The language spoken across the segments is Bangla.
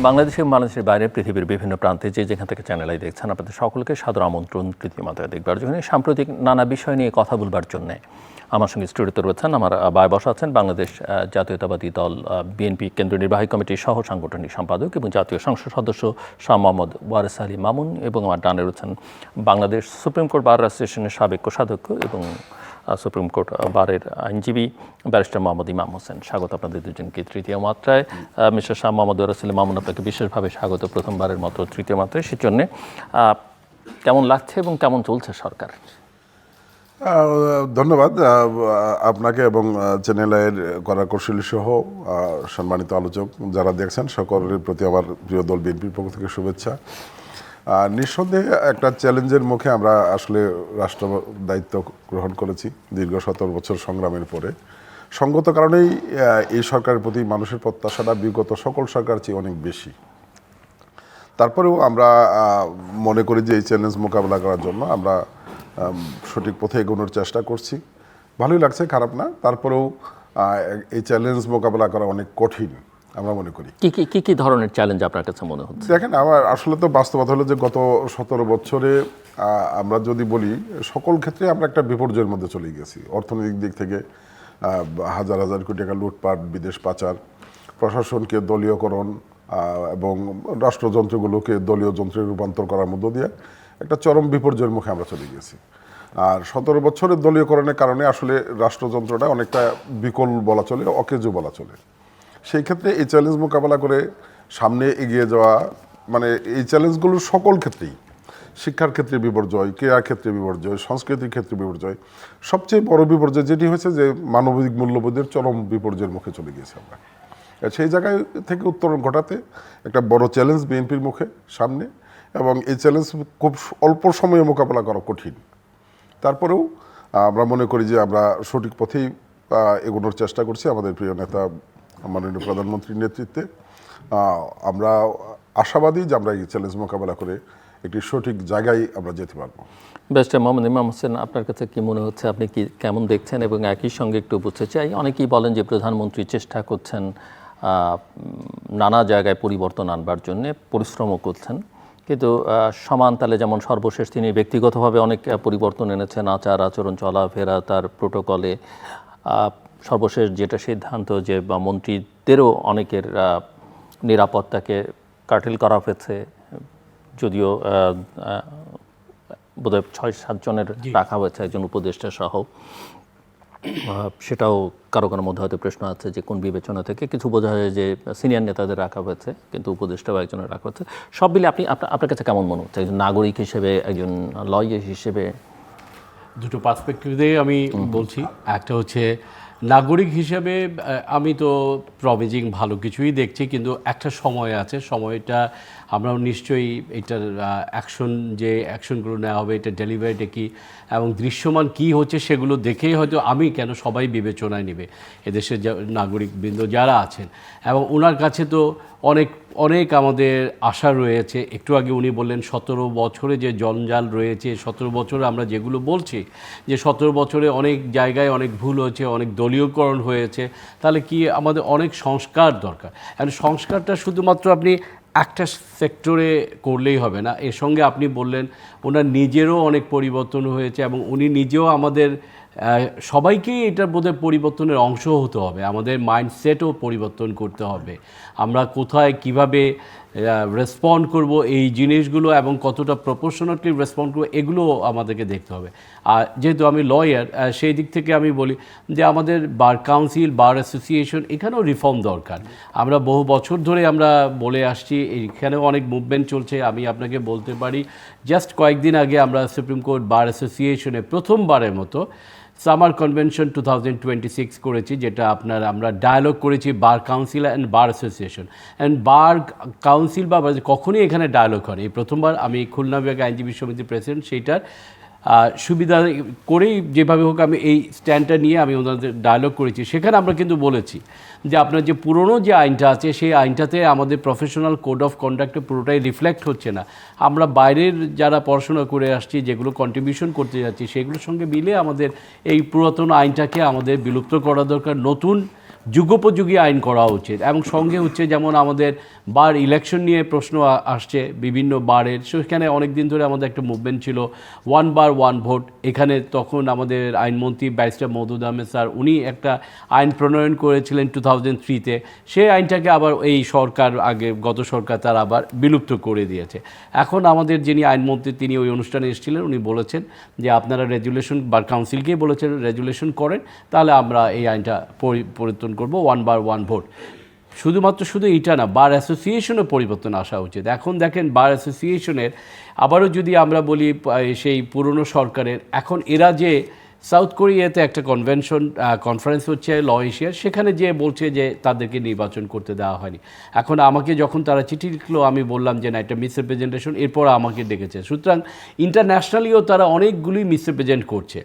বাংলাদেশে বাংলাদেশের বাইরে পৃথিবীর বিভিন্ন প্রান্তে যেখান থেকে চ্যানেল আই দেখছেন আপনাদের সকলকে সাদর আমন্ত্রণ তৃতীয় মাত্রায় দেখবার জন্য সাম্প্রতিক নানা বিষয় নিয়ে কথা বলবার জন্য আমার সঙ্গে স্টুডিওতে রয়েছেন আমার বায় বসা আছেন বাংলাদেশ জাতীয়তাবাদী দল বিএনপি কেন্দ্রীয় নির্বাহী কমিটির সহ সাংগঠনিক সম্পাদক এবং জাতীয় সংসদ সদস্য শাহ মোহাম্মদ ওয়ারেস আলী মামুন এবং আমার ডানে রয়েছেন বাংলাদেশ সুপ্রিম কোর্ট বার অ্যাসোসিয়েশনের সাবেক কোষাধ্যক্ষ এবং সুপ্রিম কোর্ট বারের আইনজীবী ব্যারিস্টার মোহাম্মদ ইমাম হোসেন। স্বাগত আপনাদের দুজনকে তৃতীয় মাত্রায়। মিস্টার শাহ মোহাম্মদ ওয়ারেস আলী মামুন, আপনাকে বিশেষভাবে স্বাগত প্রথমবারের মতো তৃতীয় মাত্রায়। সেজন্য কেমন লাগছে এবং কেমন চলছে সরকার? ধন্যবাদ আপনাকে এবং চ্যানেলের করা কৌশলী সহ সম্মানিত আলোচক যারা দেখছেন সকলের প্রতি আমার প্রিয় দল বিএনপির পক্ষ থেকে শুভেচ্ছা। নিঃসন্দেহে একটা চ্যালেঞ্জের মুখে আমরা আসলে রাষ্ট্র দায়িত্ব গ্রহণ করেছি দীর্ঘ 17 বছর সংগ্রামের পরে। সঙ্গত কারণেই এই সরকারের প্রতি মানুষের প্রত্যাশাটা বিগত সকল সরকার চেয়ে অনেক বেশি। তারপরেও আমরা মনে করি যে এই চ্যালেঞ্জ মোকাবেলা করার জন্য আমরা সঠিক পথে এগোনোর চেষ্টা করছি। ভালোই লাগছে, খারাপ না। তারপরেও এই চ্যালেঞ্জ মোকাবেলা করা অনেক কঠিন আমরা মনে করি। কি ধরনের চ্যালেঞ্জ আপনার কাছে মনে হচ্ছে? দেখেন, আমার আসলে তো বাস্তবতা হলো যে গত 17 বছরে আমরা যদি বলি সকল ক্ষেত্রে আমরা একটা বিপর্যয়ের মধ্যে চলে গেছি। অর্থনৈতিক দিক থেকে হাজার হাজার কোটি টাকা লুটপাট, বিদেশ পাচার, প্রশাসনকে দলীয়করণ এবং রাষ্ট্রযন্ত্রগুলোকে দলীয় যন্ত্রে রূপান্তর করার মধ্য দিয়ে একটা চরম বিপর্যয়ের মুখে আমরা চলে গেছি। আর 17 বছরের দলীয়করণের কারণে আসলে রাষ্ট্রযন্ত্রটা অনেকটা বিকল বলা চলে, অকেজো বলা চলে। সেই ক্ষেত্রে এই চ্যালেঞ্জ মোকাবেলা করে সামনে এগিয়ে যাওয়া, মানে এই চ্যালেঞ্জগুলোর সকল ক্ষেত্রেই, শিক্ষার ক্ষেত্রে বিপর্যয়, ক্রীড়ার ক্ষেত্রে বিপর্যয়, সংস্কৃতির ক্ষেত্রে বিপর্যয়, সবচেয়ে বড় বিপর্যয় যেটি হয়েছে যে মানবিক মূল্যবোধের চরম বিপর্যয়ের মুখে চলে গিয়েছি আমরা। সেই জায়গায় থেকে উত্তরণ ঘটাতে একটা বড় চ্যালেঞ্জ বিএনপির মুখে সামনে, এবং এই চ্যালেঞ্জ খুব অল্প সময়ে মোকাবেলা করা কঠিন। তারপরেও আমরা মনে করি যে আমরা সঠিক পথেই এগোনোর চেষ্টা করছি আমাদের প্রিয় নেতা মাননীয় প্রধানমন্ত্রীর নেতৃত্বে। আমরা আশাবাদী যে আমরা এই চ্যালেঞ্জ মোকাবেলা করে একটি সঠিক জায়গায় আমরা যেতে পারবো। ব্যারিস্টার মোহাম্মদ ইমাম হোসেন, আপনার কাছে কি মনে হচ্ছে, আপনি কি কেমন দেখছেন? এবং একই সঙ্গে একটু বুঝতে চাই, অনেকেই বলেন যে প্রধানমন্ত্রী চেষ্টা করছেন নানা জায়গায় পরিবর্তন আনবার জন্য, পরিশ্রমও করছেন, কিন্তু সমান তালে যেমন সর্বশেষ তিনি ব্যক্তিগতভাবে অনেক পরিবর্তন এনেছেন, আচার আচরণ, চলাফেরা, তার প্রোটোকলে। সর্বশেষ যেটা সিদ্ধান্ত যে মন্ত্রীদেরও অনেকের নিরাপত্তাকে কার্টেল করা হয়েছে, যদিও বোধহয় 6-7 জনের রাখা হয়েছে, একজন উপদেষ্টা সহ। সেটাও কারো কারোর মধ্যে হয়তো প্রশ্ন আছে যে কোন বিবেচনা থেকে। কিছু বোঝা যায় যে সিনিয়র নেতাদের রাখা হয়েছে, কিন্তু উপদেষ্টাও একজনের রাখা হয়েছে। সব মিলে আপনার কাছে কেমন মনে হচ্ছে একজন নাগরিক হিসেবে, একজন লয়ার হিসেবে? দুটো পার্সপেক্টিভ দিয়ে আমি বলছি। একটা হচ্ছে নাগরিক হিসেবে আমি তো প্রমিজিং ভালো কিছুই দেখছি, কিন্তু একটা সময় আছে, সময়টা আমরাও নিশ্চয়ই এটার অ্যাকশনগুলো নেওয়া হবে, এটা ডেলিভারিটা কী এবং দৃশ্যমান কী হচ্ছে সেগুলো দেখেই হয়তো সবাই বিবেচনায় নেবে এদেশের নাগরিকবৃন্দ যারা আছেন। এবং ওনার কাছে তো অনেক আমাদের আশা রয়েছে। একটু আগে উনি বললেন 17 বছরে যে জঞ্জাল রয়েছে, 17 বছরে আমরা যেগুলো বলছি যে 17 বছরে অনেক জায়গায় অনেক ভুল হয়েছে, অনেক দলীয়করণ হয়েছে, তাহলে কি আমাদের অনেক সংস্কার দরকার। এখন সংস্কারটা শুধুমাত্র আপনি একটা সেক্টরে করলেই হবে না। এর সঙ্গে আপনি বললেন ওনার নিজেরও অনেক পরিবর্তন হয়েছে এবং উনি নিজেও আমাদের সবাইকেই এটার বোধহয় পরিবর্তনের অংশ হতে হবে। আমাদের মাইন্ডসেটও পরিবর্তন করতে হবে। আমরা কোথায় কিভাবে রেসপন্ড করব এই জিনিসগুলো এবং কতটা প্রপোর্শনেটলি রেসপন্ড করবো, এগুলো আমাদেরকে দেখতে হবে। আর যেহেতু আমি লয়ার, সেই দিক থেকে আমি বলি যে আমাদের বার কাউন্সিল, বার অ্যাসোসিয়েশন, এখানেও রিফর্ম দরকার। আমরা বহু বছর ধরে আমরা বলে আসছি, এখানেও অনেক মুভমেন্ট চলছে। আমি আপনাকে বলতে পারি জাস্ট কয়েকদিন আগে আমরা সুপ্রিম কোর্ট বার অ্যাসোসিয়েশনে প্রথমবারের মতো সামার কনভেনশন 2026 করেছি, যেটা আমরা ডায়ালগ করেছি bar council and bar association. And bar council বা কখনই এখানে ডায়ালগ হয়নি। এই প্রথমবার আমি খুলনা বিভাগ আইনজীবী সমিতির প্রেসিডেন্ট, সেইটার সুবিধা করেই যেভাবে হোক আমি এই স্ট্যান্ডটা নিয়ে আমি ওনাদের ডায়ালগ করেছি। সেখানে আমরা কিন্তু বলেছি যে আপনার যে পুরনো যে আইনটা আছে সেই আইনটাতে আমাদের প্রফেশনাল কোড অফ কন্ডাক্টে পুরোটাই রিফ্লেক্ট হচ্ছে না। আমরা বাইরের যারা পড়াশোনা করে আসছি, যেগুলো কন্ট্রিবিউশন করতে যাচ্ছি, সেগুলোর সঙ্গে মিলে আমাদের এই পুরাতন আইনটাকে আমাদের বিলুপ্ত করা দরকার, নতুন যুগোপযোগী আইন করা উচিত। এবং সঙ্গে হচ্ছে যেমন আমাদের বার ইলেকশন নিয়ে প্রশ্ন আসছে বিভিন্ন বারের, সেখানে অনেক দিন ধরে আমাদের একটা মুভমেন্ট ছিল ওয়ান বার ওয়ান ভোট। এখানে তখন আমাদের আইনমন্ত্রী ব্যারিস্টার মওদুদ আহমেদ স্যার উনি একটা আইন প্রণয়ন করেছিলেন 2003-তে। সেই আইনটাকে আবার এই সরকার গত সরকার তার আবার বিলুপ্ত করে দিয়েছে। এখন আমাদের যিনি আইনমন্ত্রী তিনি ওই অনুষ্ঠানে এসেছিলেন, উনি বলেছেন যে আপনারা রেজুলেশন বার কাউন্সিলকেই বলেছেন রেজুলেশন করেন, তাহলে আমরা এই আইনটা পরিবর্তন করব ওয়ান বার ওয়ান ভোট। শুধু এটা না, বার অ্যাসোসিয়েশনের পরিবর্তন আসা উচিত। এখন দেখেন বার অ্যাসোসিয়েশনের আবারও যদি আমরা বলি সেই পুরনো সরকারের, এখন এরা যে সাউথ কোরিয়াতে একটা কনফারেন্স হচ্ছে ল এশিয়ার, সেখানে যে বলছে যে তাদেরকে নির্বাচন করতে দেওয়া হয়নি। এখন আমাকে যখন তারা চিঠি লিখলো আমি বললাম যে না, এটা মিসরিপ্রেজেন্টেশন, এরপর আমাকে ডেকেছে। সুতরাং ইন্টারন্যাশনালিও তারা অনেকগুলি মিসরিপ্রেজেন্ট করছে।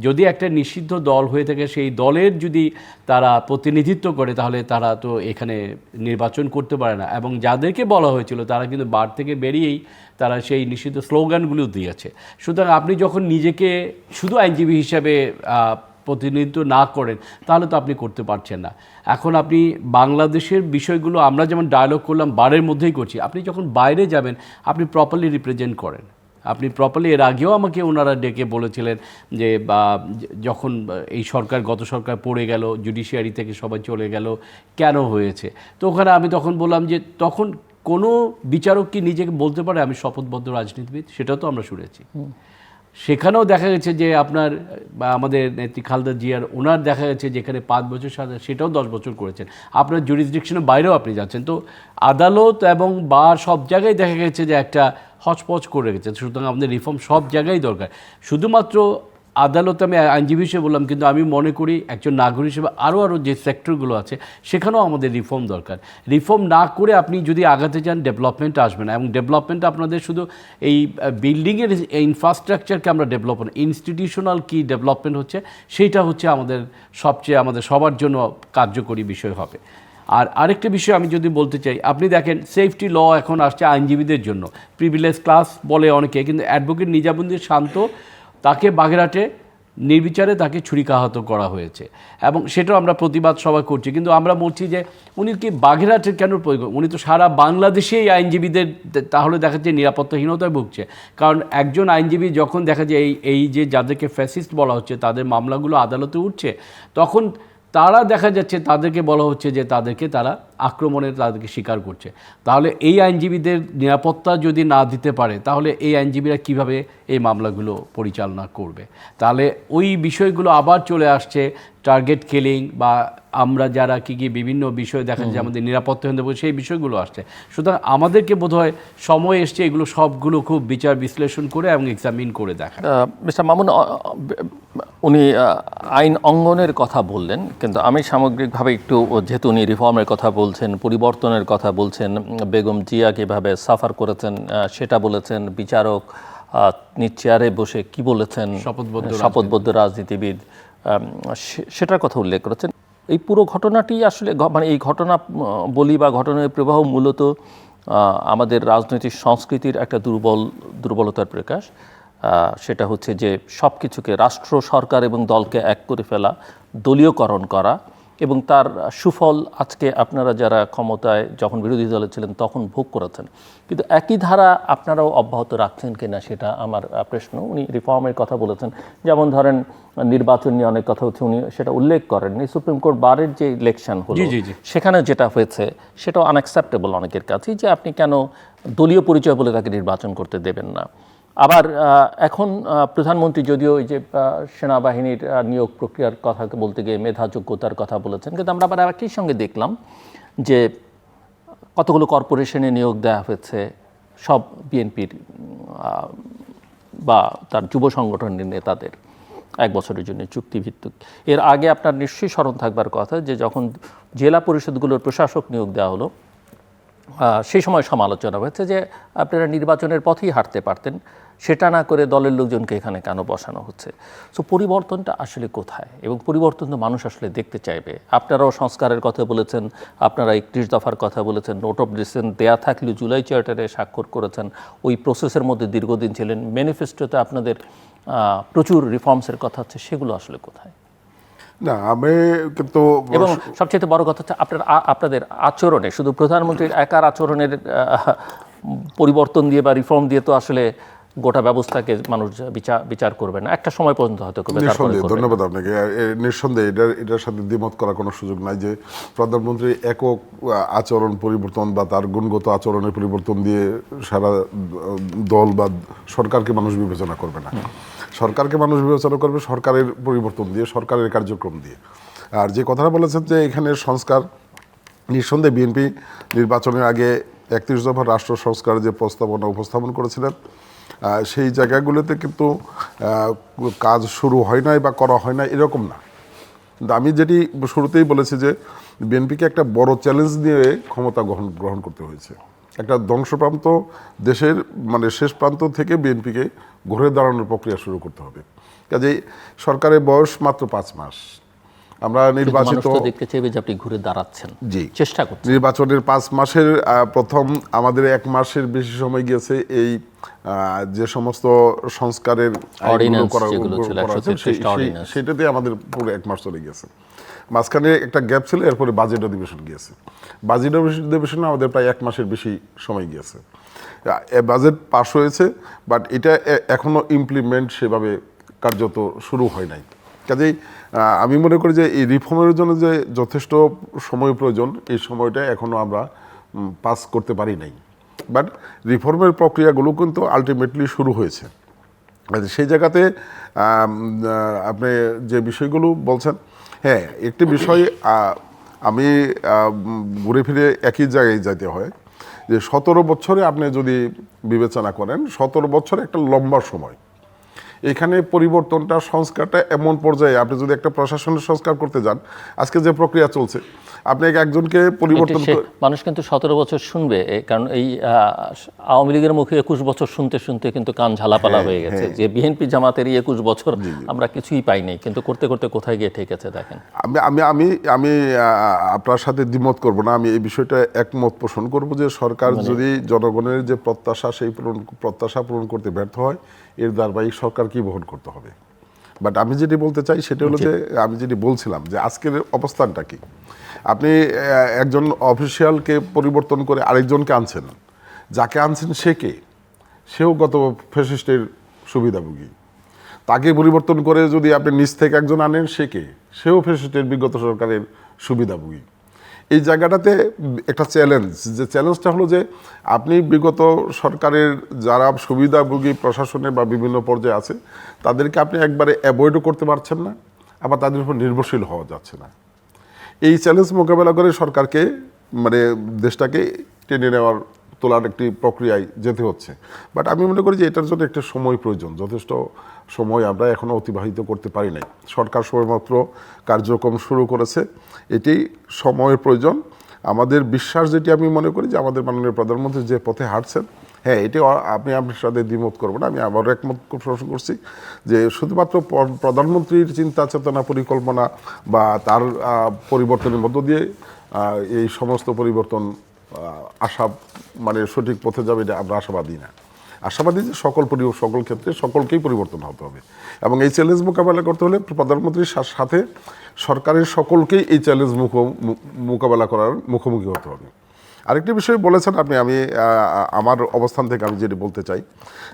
যদি একটা নিষিদ্ধ দল হয়ে থাকে, সেই দলের যদি তারা প্রতিনিধিত্ব করে, তাহলে তারা তো এখানে নির্বাচন করতে পারে না। এবং যাদেরকে বলা হয়েছিল তারা কিন্তু বার থেকে বেরিয়েই তারা সেই নিষিদ্ধ স্লোগানগুলো দিয়েছে। সুতরাং আপনি যখন নিজেকে শুধু আইনজীবী হিসাবে প্রতিনিধিত্ব না করেন, তাহলে তো আপনি করতে পারছেন না। এখন আপনি বাংলাদেশের বিষয়গুলো আমরা যেমন ডায়ালগ করলাম বারের মধ্যেই করছি, আপনি যখন বাইরে যাবেন আপনি প্রপারলি রিপ্রেজেন্ট করেন। আপনি প্রপারলি, এর আগেও আমাকে ওনারা ডেকে বলেছিলেন যে যখন এই সরকার গত সরকার পড়ে গেল, জুডিশিয়ারি থেকে সবাই চলে গেল, কেন হয়েছে? তো ওখানে আমি তখন বললাম যে তখন কোনো বিচারক কি নিজেকে বলতে পারে আমি শপথবদ্ধ রাজনীতিবিদ? সেটাও তো আমরা শুনেছি। সেখানেও দেখা গেছে যে আপনার আমাদের নেত্রী খালেদা জিয়ার ওনার দেখা গেছে যেখানে 5 বছর সাজা, সেটাও 10 বছর করেছেন। আপনার জুরিসডিকশনের বাইরেও আপনি যাচ্ছেন। তো আদালত এবং বার সব জায়গায় দেখা গেছে যে একটা হচপচ করে গেছে। সুতরাং আমাদের রিফর্ম সব জায়গায় দরকার। শুধুমাত্র আদালত আমি আইনজীবী হিসেবে বললাম, কিন্তু আমি মনে করি একজন নাগরিক হিসেবে আরও যে সেক্টরগুলো আছে সেখানেও আমাদের রিফর্ম দরকার। রিফর্ম না করে আপনি যদি আগাতে চান, ডেভেলপমেন্ট আসবে না। এবং ডেভেলপমেন্ট আপনাদের শুধু এই বিল্ডিংয়ের ইনফ্রাস্ট্রাকচারকে আমরা ডেভেলপ না, ইনস্টিটিউশনাল কি ডেভেলপমেন্ট হচ্ছে সেইটা হচ্ছে আমাদের সবার জন্য কার্যকরী বিষয় হবে। আর আরেকটা বিষয় আমি যদি বলতে চাই, আপনি দেখেন সেফটি ল এখন আসছে আইনজীবীদের জন্য, প্রিভিলেজ ক্লাস বলে অনেকে, কিন্তু অ্যাডভোকেট নিজামুদ্দিন শান্ত, তাকে বাগেরহাটে নির্বিচারে তাকে ছুরিকাহত করা হয়েছে এবং সেটাও আমরা প্রতিবাদ সভা করছি। কিন্তু আমরা বলছি যে উনি কি বাগেরহাটের কেন প্রয়োজন? উনি তো সারা বাংলাদেশেই আইনজীবীদের, তাহলে দেখা যায় নিরাপত্তাহীনতায় ভুগছে। কারণ একজন আইনজীবী যখন দেখা যায় এই যে যাদেরকে ফ্যাসিস্ট বলা হচ্ছে তাদের মামলাগুলো আদালতে উঠছে, তখন তারা দেখা যাচ্ছে তাদেরকে বলা হচ্ছে যে তারা তাদেরকে স্বীকার করছে। তাহলে এই আইনজীবীদের নিরাপত্তা যদি না দিতে পারে, তাহলে এই আইনজীবীরা কিভাবে এই মামলাগুলো পরিচালনা করবে? তাহলে ওই বিষয়গুলো আবার চলে আসছে, টার্গেট কিলিং বা আমরা যারা কি বিভিন্ন বিষয় দেখা যায় আমাদের নিরাপত্তাহীনতা, সেই বিষয়গুলো আসছে। সুতরাং আমাদেরকে বোধহয় সময় এসছে এগুলো সবগুলো খুব বিচার বিশ্লেষণ করে এবং এক্সামিন করে দেখা। মিস্টার মামুন, উনি আইন অঙ্গনের কথা বললেন, কিন্তু আমি সামগ্রিকভাবে একটু, যেহেতু উনি রিফর্মের কথা বলছেন, পরিবর্তনের কথা বলছেন, বেগম জিয়া কীভাবে সাফার করেছেন সেটা বলেছেন, বিচারক চেয়ারে বসে কি বলেছেন, শপথবদ্ধ রাজনীতিবিদ, সেটার কথা উল্লেখ করেছেন। এই পুরো ঘটনাটি আসলে মানে এই ঘটনা বলি বা ঘটনার প্রবাহ মূলত আমাদের রাজনৈতিক সংস্কৃতির একটা দুর্বলতার প্রকাশ। সেটা হচ্ছে যে সব কিছুকে রাষ্ট্র, সরকার এবং দলকে এক করে ফেলা, দলীয়করণ করা, এবং তার সুফল আজকে আপনারা যারা ক্ষমতায় যখন বিরোধী দলে ছিলেন তখন ভোগ করেছেন। কিন্তু একই ধারা আপনারাও অব্যাহত রাখছেন কিনা সেটা আমার প্রশ্ন। উনি রিফর্মের কথা বলেছেন, যেমন ধরেন নির্বাচন নিয়ে অনেক কথা হচ্ছে, উনি সেটা উল্লেখ করেননি। সুপ্রিম কোর্ট বারের যে ইলেকশন হলো সেখানে যেটা হয়েছে সেটাও আনঅ্যাকসেপ্টেবল অনেকের কাছে, যে আপনি কেন দলীয় পরিচয় বলে তাকে নির্বাচন করতে দেবেন না। আবার এখন প্রধানমন্ত্রী যদিও এই যে সেনাবাহিনীর নিয়োগ প্রক্রিয়ার কথা বলতে গিয়ে মেধা যোগ্যতার কথা বলেছেন, কিন্তু আমরা আবার একই সঙ্গে দেখলাম যে কতগুলো কর্পোরেশনে নিয়োগ দেওয়া হয়েছে সব বিএনপির বা তার যুব সংগঠনের নেতাদের 1 বছরের জন্য চুক্তিভিত্তিক। এর আগে আপনার নিশ্চয়ই স্মরণ থাকবার কথা যে যখন জেলা পরিষদগুলোর প্রশাসক নিয়োগ দেওয়া হলো, সেই সময় সমালোচনা হয়েছে যে আপনারা নির্বাচনের পথেই হাঁটতে পারতেন, সেটা না করে দলের লোকজনকে এখানে কেন বসানো হচ্ছে। সো পরিবর্তনটা আসলে কোথায়, এবং পরিবর্তন তো মানুষ আসলে দেখতে চাইবে। আপনারাও সংস্কারের কথা বলেছেন, আপনারা 31 দফার কথা বলেছেন, নোট অফ ডিসেন্ট দেয়া থাকলেও জুলাই চার্টারে স্বাক্ষর করেছেন, ওই প্রসেসের মধ্যে দীর্ঘদিন ছিলেন, ম্যানিফেস্টোতে আপনাদের প্রচুর রিফর্মসের কথা হচ্ছে, সেগুলো আসলে কোথায়? না আমি কিন্তু এবং সবচেয়ে বড় কথা হচ্ছে আপনাদের আচরণে, শুধু প্রধানমন্ত্রীর একার আচরণের পরিবর্তন দিয়ে বা রিফর্ম দিয়ে তো আসলে গোটা ব্যবস্থাকে মানুষ বিচার করবে না, একটা সময় পর্যন্ত হয়তো করবে, তারপরে নিঃসন্দেহে করবে না। ধন্যবাদ আপনাকে। নিঃসন্দেহে এটার সাথে দ্বিমত করার কোনো সুযোগ নাই যে প্রধানমন্ত্রী একক আচরণ পরিবর্তন বা তার গুণগত আচরণের পরিবর্তন দিয়ে সারা দল বা সরকারকে মানুষ বিবেচনা করবে না। সরকারকে মানুষ বিবেচনা করবে সরকারের পরিবর্তন দিয়ে, সরকারের কার্যক্রম দিয়ে। আর যে কথাটা বলেছেন যে এখানে সংস্কার, নিঃসন্দেহে বিএনপি নির্বাচনের আগে 31 দফা রাষ্ট্র সংস্কারের যে প্রস্তাবনা উপস্থাপন করেছিলেন, সেই জায়গাগুলোতে কিন্তু কাজ শুরু হয় নাই বা করা হয় না এরকম না। কিন্তু আমি যেটি শুরুতেই বলেছি যে বিএনপিকে একটা বড় চ্যালেঞ্জ নিয়ে ক্ষমতা গ্রহণ করতে হয়েছে। একটা ধ্বংসপ্রান্ত দেশের মানে শেষ প্রান্ত থেকে বিএনপিকে ঘুরে দাঁড়ানোর প্রক্রিয়া শুরু করতে হবে। কাজেই সরকারের বয়স মাত্র 5 মাস। আমরা নির্বাচিত, মানুষ তো দেখতে চাইবে যে আপনি ঘুরে দাঁড়াচ্ছেন, জি চেষ্টা করছেন। নির্বাচনের 5 মাসের প্রথম আমাদের 1 মাসের বেশি সময় গিয়েছে এই যে সমস্ত সংস্কারের Ordinance করা যেগুলো ছিল, 133টা ordinance। সেটাতে আমাদের পুরো 1 মাস চলে গিয়েছে। মাঝখানে একটা গ্যাপ ছিল, এরপরে বাজেট অধিবেশন গিয়েছে। বাজেট অধিবেশনে আমাদের প্রায় 1 মাসের বেশি সময় গিয়েছে। বাজেট পাস হয়েছে, বাট এটা এখনো ইমপ্লিমেন্ট সেভাবে কার্যত শুরু হয় নাই। কাজেই আমি মনে করি যে এই রিফর্মের জন্য যে যথেষ্ট সময় প্রয়োজন, এই সময়টা এখনও আমরা পাস করতে পারি নাই। বাট রিফর্মের প্রক্রিয়াগুলো কিন্তু আলটিমেটলি শুরু হয়েছে। সেই জায়গাতে আপনি যে বিষয়গুলো বলছেন, হ্যাঁ একটি বিষয় আমি ঘুরে ফিরে একই জায়গায় যাইতে হয় যে 17 বছরে আপনি যদি বিবেচনা করেন, 17 বছর একটা লম্বা সময়। এখানে পরিবর্তনটা, সংস্কারটা এমন পর্যায়ে, আপনি যদি একটা প্রশাসনের সংস্কার করতে যান, আজকে যে প্রক্রিয়া চলছে, আপনি একজনকে পরিবর্তন মানুষ কিন্তু 17 বছর শুনবে, কারণ এই আওয়ামী লীগের মুখে 21 বছর শুনতে শুনতে কিন্তু কান ঝালাপালা হয়ে গেছে যে বিএনপি জামাতের 21 বছর আমরা কিছুই পাইনি, কিন্তু করতে করতে কোথায় গিয়ে ঠেকেছে দেখেন। আমি আপনার সাথে দ্বিমত করব না। আমি এই বিষয়টা একমত পোষণ করব যে সরকার যদি জনগণের যে প্রত্যাশা, সেই প্রত্যাশা পূরণ করতে ব্যর্থ হয়, এর ধারাবাহিক সরকার কি বহন করতে হবে। বাট আমি যেটি বলতে চাই সেটা হলো যে, আমি যেটি বলছিলাম যে আজকের অবস্থানটা কি, আপনি একজন অফিসিয়ালকে পরিবর্তন করে আরেকজনকে আনছেন, যাকে আনছেন সে কে? সেও গত ফ্যাসিস্টের সুবিধাভোগী। তাকে পরিবর্তন করে যদি আপনি নিচ থেকে একজন আনেন, সে কে? সেও ফ্যাসিস্টের বিগত সরকারের সুবিধাভোগী। এই জায়গাটাতে একটা চ্যালেঞ্জ, যে চ্যালেঞ্জটা হলো যে আপনি বিগত সরকারের যারা সুবিধাভোগী প্রশাসনে বা বিভিন্ন পর্যায়ে আছে, তাদেরকে আপনি একবারে অ্যাভয়েডও করতে পারছেন না, আবার তাদের উপর নির্ভরশীল হওয়া যাচ্ছে না। এই চ্যালেঞ্জ মোকাবেলা করে সরকারকে মানে দেশটাকে টেনে নেওয়ার, তোলার একটি প্রক্রিয়ায় যেতে হচ্ছে। বাট আমি মনে করি যে এটার জন্য একটা সময় প্রয়োজন। যথেষ্ট সময় আমরা এখনও অতিবাহিত করতে পারি নাই। সরকার সবেমাত্র কার্যক্রম শুরু করেছে, এটি সময়ের প্রয়োজন। আমাদের বিশ্বাস, যেটি আমি মনে করি যে আমাদের মাননীয় প্রধানমন্ত্রী যে পথে হাঁটছেন, হ্যাঁ এটি আপনি আপনার সাথে দ্বিমত করবো না, আমি আবারও একমত পোষণ করছি যে শুধুমাত্র প্রধানমন্ত্রীর চিন্তা চেতনা পরিকল্পনা বা তার পরিবর্তনের মধ্য দিয়ে এই সমস্ত পরিবর্তন আশা মানে সঠিক পথে যাবে, এটা আমরা আশাবাদী না। আশাবাদী যে সকল ক্ষেত্রে সকলকেই পরিবর্তন হতে হবে, এবং এই চ্যালেঞ্জ মোকাবেলা করতে হলে প্রধানমন্ত্রীর সাথে সরকারের সকলকেই এই চ্যালেঞ্জ মোকাবেলা করার মুখোমুখি হতে হবে। আরেকটি বিষয় বলেছেন আপনি, আমি আমার অবস্থান থেকে আমি যেটি বলতে চাই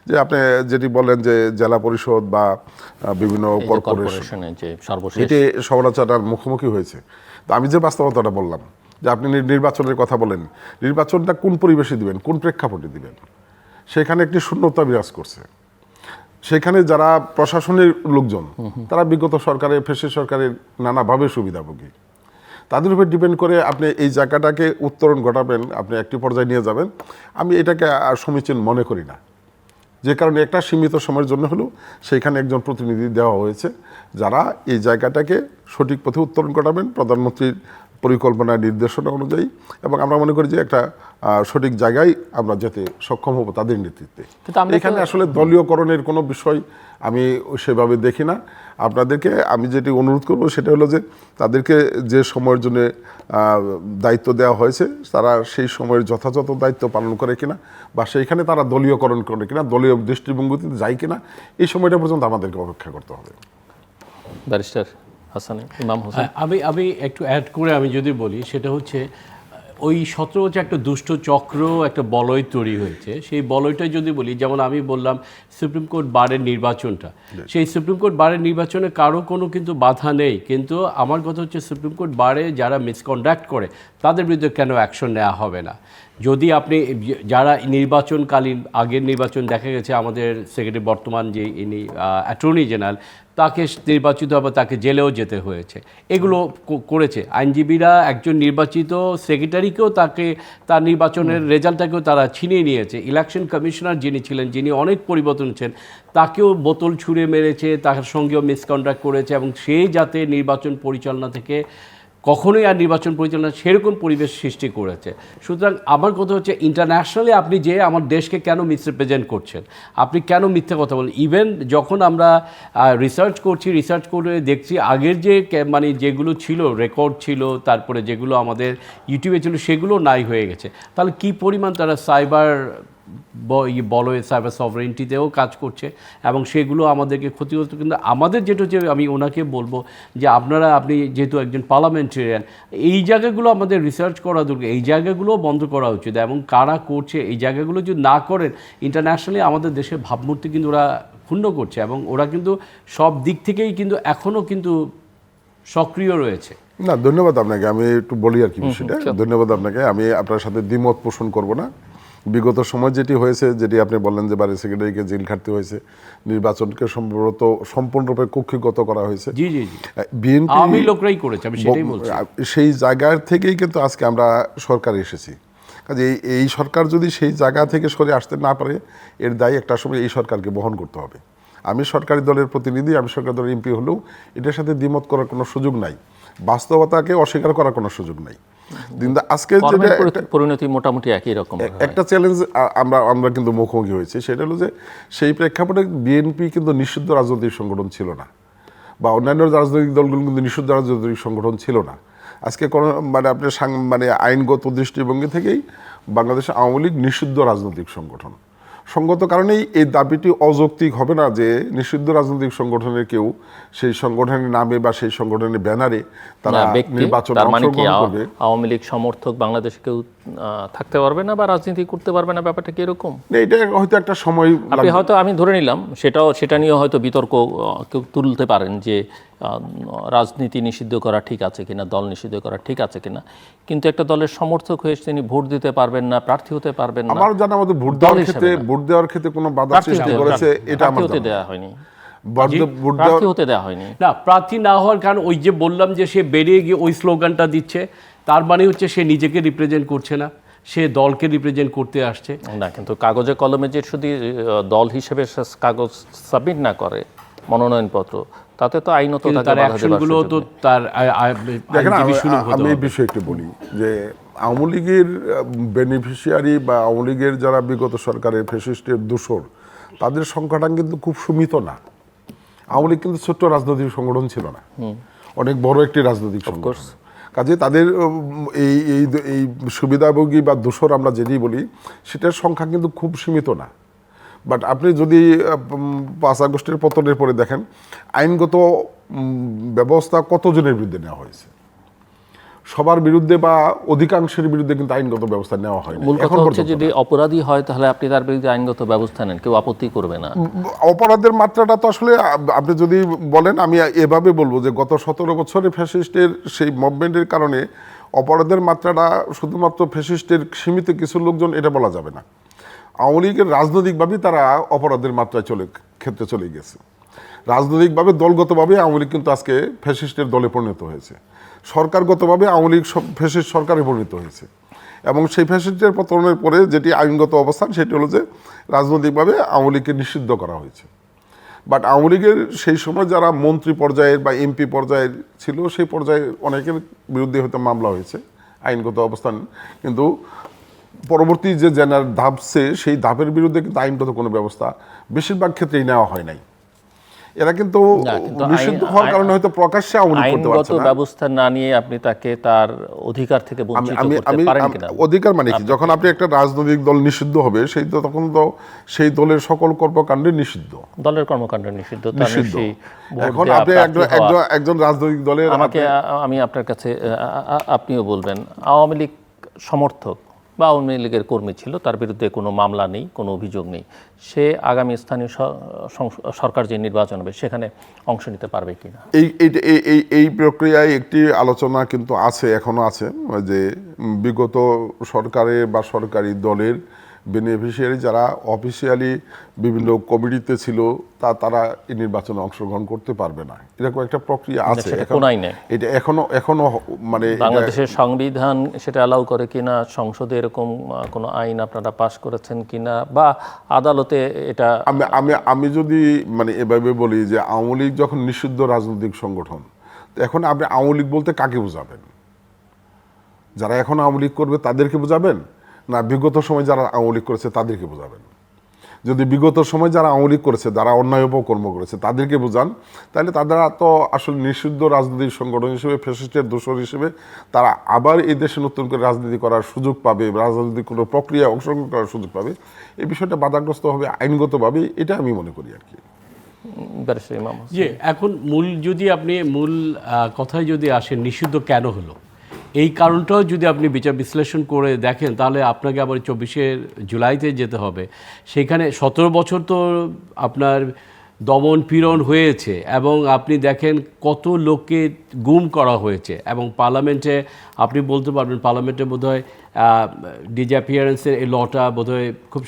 যে আপনি যেটি বলেন যে জেলা পরিষদ বা বিভিন্ন কর্পোরেশনে যে সর্বশেষ এটি সমালোচনার মুখোমুখি হয়েছে। তো আমি যে বাস্তবতাটা বললাম যে আপনি নির্বাচনের কথা বলেন, নির্বাচনটা কোন পরিবেশে দিবেন, কোন প্রেক্ষাপটে দিবেন, সেখানে একটি শূন্যতা বিরাজ করছে। সেখানে যারা প্রশাসনের লোকজন, তারা বিগত সরকারের, ফ্যাসিস্ট সরকারের নানাভাবে সুবিধাভোগী। তাদের উপর ডিপেন্ড করে আপনি এই জায়গাটাকে উত্তরণ ঘটাবেন, আপনি একটি পর্যায়ে নিয়ে যাবেন, আমি এটাকে আর সমীচীন মনে করি না। যে কারণে একটা সীমিত সময়ের জন্য হলেও সেইখানে একজন প্রতিনিধি দেওয়া হয়েছে, যারা এই জায়গাটাকে সঠিক পথে উত্তরণ ঘটাবেন প্রধানমন্ত্রীর পরিকল্পনা নির্দেশনা অনুযায়ী, এবং আমরা মনে করি যে একটা সঠিক জায়গায় আমরা যেতে সক্ষম হব তাদের নেতৃত্বে। এখানে আসলে দলীয়করণের কোনো বিষয় আমি সেভাবে দেখি না। আপনাদেরকে আমি যেটি অনুরোধ করব সেটা হলো যে তাদেরকে যে সময়ের জন্য দায়িত্ব দেওয়া হয়েছে, তারা সেই সময়ের যথাযথ দায়িত্ব পালন করে কিনা, বা সেইখানে তারা দলীয়করণ করে কিনা, দলীয় দৃষ্টিভঙ্গিতে যায় কিনা, এই সময়টা পর্যন্ত আমাদেরকে অপেক্ষা করতে হবে। ব্যারিস্টার হাসান ইমাম হোসেন। আমি একটু অ্যাড করে আমি যদি বলি, সেটা হচ্ছে ওই 17 যে একটা দুষ্ট চক্র, একটা বলয় তৈরি হয়েছে। সেই বলয়টা যদি বলি, যেমন আমি বললাম সুপ্রিম কোর্ট বারের নির্বাচনটা, সেই সুপ্রিম কোর্ট বারের নির্বাচনে কারো কোনো কিন্তু বাধা নেই, কিন্তু আমার কথা হচ্ছে সুপ্রিম কোর্ট বারে যারা মিসকন্ডাক্ট করে তাদের বিরুদ্ধে কেন অ্যাকশন নেওয়া হবে না? যদি আপনি যারা নির্বাচনকালীন, আগের নির্বাচন দেখা গেছে আমাদের সেক্রেটারি বর্তমান যে ইনি অ্যাটর্নি জেনারেল, তাকে নির্বাচিত হবে, তাকে জেলেও যেতে হয়েছে, এগুলো করেছে আইনজীবীরা। একজন নির্বাচিত সেক্রেটারিকেও তাকে তার নির্বাচনের রেজাল্টটাকেও তারা ছিনিয়ে নিয়েছে। ইলেকশন কমিশনার যিনি ছিলেন, যিনি অনেক পরিবর্তন ছিলেন, তাকেও বোতল ছুঁড়ে মেরেছে, তার সঙ্গেও মিসকন্ডাক্ট করেছে, এবং সেই যাতে নির্বাচন পরিচালনা থেকে কখনোই আর নির্বাচন পরিচালনা সেরকম পরিবেশ সৃষ্টি করেছে। সুতরাং আমার কথা হচ্ছে, ইন্টারন্যাশনালি আপনি যে আমার দেশকে কেন মিসরিপ্রেজেন্ট করছেন, আপনি কেন মিথ্যে কথা বলেন? ইভেন যখন আমরা রিসার্চ করে দেখছি আগের যে মানে যেগুলো ছিল, রেকর্ড ছিল, তারপরে যেগুলো আমাদের ইউটিউবে ছিল, সেগুলো নাই হয়ে গেছে। তাহলে কি পরিমাণ তারা সাইবার সাইবার সভরেন্টিতেও কাজ করছে, এবং সেগুলো আমাদেরকে ক্ষতিগ্রস্ত। কিন্তু আমাদের যেটা হচ্ছে, আমি ওনাকে বলবো যে আপনি যেহেতু একজন পার্লামেন্টেরিয়ান, এই জায়গাগুলো আমাদের রিসার্চ করা দরকার, এই জায়গাগুলো বন্ধ করা উচিত, এবং কারা করছে এই জায়গাগুলো যদি না করেন, ইন্টারন্যাশনালি আমাদের দেশের ভাবমূর্তি কিন্তু ওরা ক্ষুণ্ণ করছে, এবং ওরা কিন্তু সব দিক থেকেই কিন্তু এখনও কিন্তু সক্রিয় রয়েছে। না, ধন্যবাদ আপনাকে। আমি একটু বলি আর কি বিষয়টা। ধন্যবাদ আপনাকে। আমি আপনার সাথে দ্বিমত পোষণ করব না। বিগত সময় যেটি হয়েছে, যেটি আপনি বললেন যে বাড়ি সেক্রেটারিকে জেল খাটতে হয়েছে, নির্বাচনকে সম্পূর্ণরূপে কক্ষিগত করা হয়েছে। জি জি জি, বিএনপি আমি লোকরাই করেছে, আমি সেটাই বলছি। সেই জায়গার থেকেই কিন্তু আজকে আমরা সরকারে এসেছি। কাজে এই সরকার যদি সেই জায়গা থেকে সরে আসতে না পারে, এর দায় একটা সময় এই সরকারকে বহন করতে হবে। আমি সরকারি দলের প্রতিনিধি, আমি সরকারি দলের এমপি হলেও এটার সাথে দ্বিমত করার কোনো সুযোগ নাই, বাস্তবতাকে অস্বীকার করার কোনো সুযোগ নাই। আজকে পরিণতি মোটামুটি একই রকম। একটা চ্যালেঞ্জ আমরা কিন্তু মুখোমুখি হয়েছি, সেটা হলো যে সেই প্রেক্ষাপটে বিএনপি কিন্তু নিষিদ্ধ রাজনৈতিক সংগঠন ছিল না, বা অন্যান্য রাজনৈতিক দলগুলো কিন্তু নিষিদ্ধ রাজনৈতিক সংগঠন ছিল না। আজকে কোনো আপনার আইনগত দৃষ্টিভঙ্গি থেকেই বাংলাদেশ আওয়ামী লীগ নিষিদ্ধ রাজনৈতিক সংগঠন। সঙ্গত কারণেই এই দাবিটি অযৌক্তিক হবে না যে নিষিদ্ধ রাজনৈতিক সংগঠনের কেউ সেই সংগঠনের নামে বা সেই সংগঠনের ব্যানারে তারা নির্বাচনে অংশগ্রহণ করবে। আওয়ামী লীগ সমর্থক বাংলাদেশে কেউ থাকতে পারবে না বা রাজনীতি করতে পারবে না, ব্যাপারটা কি এরকম? এটা হয়তো একটা সময় হয়তো আমি ধরে নিলাম সেটা নিয়ে হয়তো বিতর্ক কেউ তুলতে পারেন যে রাজনীতি নিষিদ্ধ করা ঠিক আছে কিনা, দল নিষিদ্ধ করা ঠিক আছে কিনা, কিন্তু একটা দলের সমর্থক হয়ে তিনি ভোট দিতে পারবেন না, প্রার্থী হতে পারবেন না। আমার জানা মতে ভোট দেওয়ার ক্ষেত্রে কোনো বাধা সৃষ্টি করেছে এটা আমার হতে দেওয়া হয়নি, প্রার্থী হতে দেওয়া হয়নি। না, প্রার্থী না হওয়ার কারণ ওই যে বললাম যে সে বেরিয়ে গিয়ে ওই স্লোগানটা দিচ্ছে, তার মানে হচ্ছে সে নিজেকে রিপ্রেজেন্ট করছে না, সে দলকে রিপ্রেজেন্ট করতে আসছে না। কিন্তু কাগজে কলমে যে শুধু দল হিসেবে কাগজ সাবমিট না করে মনোনয়নপত্র, তাতে তো আইনত তার অ্যাকশনগুলো তো তার আমি এই বিষয়ে একটু বলি যে আওয়ামী লীগের বেনিফিশিয়ারি বা আওয়ামী লীগের যারা বিগত সরকারের ফ্যাসিস্টের দূষর, তাদের সংখ্যাটা কিন্তু খুব সীমিত না। আওয়ামী লীগ কিন্তু ছোট্ট রাজনৈতিক সংগঠন ছিল না, অনেক বড় একটি রাজনৈতিক সংগঠন। কাজে তাদের এই সুবিধাভোগী বা দূষর আমরা যেটি বলি, সেটার সংখ্যা কিন্তু খুব সীমিত না। বাট আপনি যদি 5 আগস্টের পতনের পরে দেখেন আইনগত ব্যবস্থা কতজনের বিরুদ্ধে নেওয়া হয়েছে, সবার বিরুদ্ধে বা অধিকাংশের বিরুদ্ধে কিন্তু আইনগত ব্যবস্থা নেওয়া হয় না। মূল কথা হচ্ছে যদি অপরাধী হয় তাহলে আপনি তার বিরুদ্ধে আইনগত ব্যবস্থা নেন, কেউ আপত্তি করবে না। অপরাধের মাত্রাটা তো আসলে আপনি যদি বলেন, আমি এভাবে বলবো যে গত 17 বছরে ফ্যাসিস্টের সেই মুভমেন্টের কারণে অপরাধের মাত্রাটা শুধুমাত্র ফ্যাসিস্টের সীমিত কিছু লোকজন এটা বলা যাবে না। আওয়ামী লীগের রাজনৈতিকভাবেই তারা অপরাধের মাত্রায় ক্ষেত্রে চলে গেছে। রাজনৈতিকভাবে দলগতভাবে আওয়ামী লীগ কিন্তু আজকে ফ্যাসিস্টের দলে পরিণত হয়েছে, সরকারগতভাবে আওয়ামী লীগ ফ্যাসিস্ট সরকারে পরিণত হয়েছে। এবং সেই ফ্যাসিস্টের পতনের পরে যেটি আইনগত অবস্থান, সেটি হলো যে রাজনৈতিকভাবে আওয়ামী লীগকে নিষিদ্ধ করা হয়েছে। বাট আওয়ামী লীগের সেই সময় যারা মন্ত্রী পর্যায়ের বা এমপি পর্যায়ের ছিল, সেই পর্যায়ে অনেকের বিরুদ্ধে হয়তো মামলা হয়েছে, আইনগত অবস্থান, কিন্তু পরবর্তী যে জেনার ধাপছে সেই ধাপের বিরুদ্ধে কিন্তু আইনগত কোনো ব্যবস্থা বেশিরভাগ ক্ষেত্রেই নেওয়া হয় নাই। এরা কিন্তু না, কিন্তু নিষিদ্ধ হওয়ার কারণে হয়তো প্রকাশ্যে আওয়ামী লীগ করতে আইনগত পারছে না। ব্যবস্থা না নিয়ে আপনি তাকে তার অধিকার থেকে বঞ্চিত করতে পারেন কিনা? অধিকার মানে কি, যখন আপনি একটা রাজনৈতিক দল নিষিদ্ধ হবে সেই তো তখন তো সেই দলের সকল কর্মকাণ্ডে নিষিদ্ধ, দলের কর্মকাণ্ড নিষিদ্ধ, তার নিষিদ্ধ। সেই ভোট এখন দেয়া, আপনি প্রার্থী হওয়া। একজন রাজনৈতিক দলের আমি আপনার কাছে আপনিও বলবেন আওয়ামী লীগ সমর্থক বা আওয়ামী লীগের কর্মী ছিল, তার বিরুদ্ধে কোনো মামলা নেই, কোনো অভিযোগ নেই, সে আগামী স্থানীয় সরকার যে নির্বাচন হবে সেখানে অংশ নিতে পারবে কিনা? এই প্রক্রিয়ায় একটি আলোচনা কিন্তু আছে, এখনো আছে, যে বিগত সরকারের বা সরকারি দলের বেনিফিশিয়ারি যারা অফিসিয়ালি বিভিন্ন কমিটিতে ছিল তারা এই নির্বাচনে অংশগ্রহণ করতে পারবে না, এরকম একটা প্রক্রিয়া আছে। এটা এখনো মানে বাংলাদেশের সংবিধান সেটা অ্যালাউ করে কিনা, সংসদে এরকম কোনো আইন আপনারা পাশ করেছেন কিনা, বা আদালতে এটা? আমি যদি মানে এভাবে বলি যে আওয়ামী লীগ যখন নিষিদ্ধ রাজনৈতিক সংগঠন, এখন আপনি আওয়ামী লীগ বলতে কাকে বোঝাবেন? যারা এখন আওয়ামী লীগ করবে তাদেরকে বোঝাবেন, না বিগত সময় যারা আওয়ামী লীগ করেছে তাদেরকে বোঝাবেন? যদি বিগত সময় যারা আওয়ামী লীগ করেছে, যারা অন্যায় অপকর্ম করেছে তাদেরকে বোঝান, তাহলে তারা তো আসলে নিষিদ্ধ রাজনৈতিক সংগঠন হিসেবে, ফ্যাসিস্টের দোসর হিসেবে তারা আবার এই দেশে নতুন করে রাজনীতি করার সুযোগ পাবে, রাজনৈতিক কোনো প্রক্রিয়ায় অংশগ্রহণ করার সুযোগ পাবে, এই বিষয়টা বাধাগ্রস্ত হবে আইনগতভাবে, এটা আমি মনে করি আর কি। যে এখন মূল কথায় যদি আসেন, নিষিদ্ধ কেন হলো, এই কারণটাও যদি আপনি বিচার বিশ্লেষণ করে দেখেন, তাহলে আপনাকে আবার 24শে জুলাইতে যেতে হবে। সেখানে 17 বছর তো আপনার দমন পীড়ন হয়েছে, এবং আপনি দেখেন কত লোককে গুম করা হয়েছে, এবং পার্লামেন্টে আপনি বলতে পারবেন পার্লামেন্টে বোধহয় ডিসঅ্যাপিয়ারেন্সের এই লটা বোধহয় খুব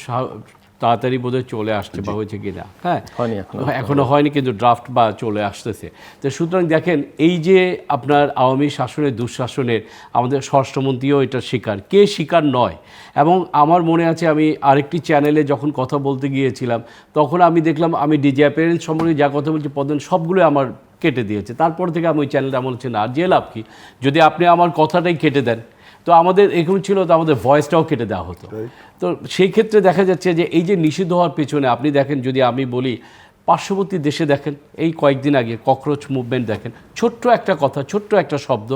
তাড়াতাড়ি বোধহয় চলে আসছে বা হয়েছে কি না, হ্যাঁ এখনো হয়নি, কিন্তু ড্রাফট বা চলে আসতেছে। তো সুতরাং দেখেন, এই যে আপনার আওয়ামী শাসনের দুঃশাসনের আমাদের স্বরাষ্ট্রমন্ত্রীও এটা শিকার, কে শিকার নয়। এবং আমার মনে আছে আমি আরেকটি চ্যানেলে যখন কথা বলতে গিয়েছিলাম, তখন আমি দেখলাম আমি ডিসঅ্যাপিয়ারেন্স সম্পর্কে যা কথা বলছি পদন সবগুলো আমার কেটে দিয়েছে। তারপর থেকে আমি ওই চ্যানেলটা আমার হচ্ছে না, আর যে লাভ কি, যদি আপনি আমার কথাটাই কেটে দেন, তো আমাদের এরকম ছিল, তো আমাদের ভয়েসটাও কেটে দেওয়া হতো। তো সেই ক্ষেত্রে দেখা যাচ্ছে যে এই যে নিষিদ্ধ হওয়ার পেছনে আপনি দেখেন, যদি আমি বলি পার্শ্ববর্তী দেশে দেখেন, এই কয়েকদিন আগে ককরোচ মুভমেন্ট দেখেন, ছোট্ট একটা কথা, ছোট্ট একটা শব্দ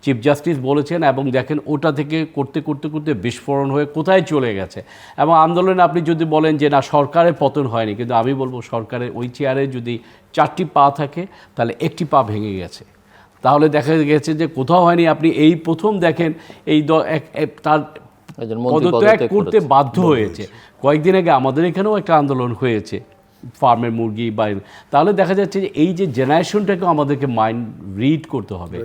চিফ জাস্টিস বলেছেন, এবং দেখেন ওটা থেকে করতে করতে করতে বিস্ফোরণ হয়ে কোথায় চলে গেছে। এবং আন্দোলনে আপনি যদি বলেন যে না সরকারের পতন হয়নি, কিন্তু আমি বলবো সরকারের ওই চেয়ারে যদি 4টি পা থাকে তাহলে একটি পা ভেঙে গেছে, তাহলে দেখা গেছে যে কোথাও হয়নি। আপনি এই প্রথম দেখেন এই তার পদত্যাগ করতে বাধ্য হয়েছে। কয়েকদিন আগে আমাদের এখানেও একটা আন্দোলন হয়েছে ফার্মের মুরগি বা, তাহলে দেখা যাচ্ছে যে এই যে জেনারেশনটাকেও আমাদেরকে মাইন্ড রিড করতে হবে,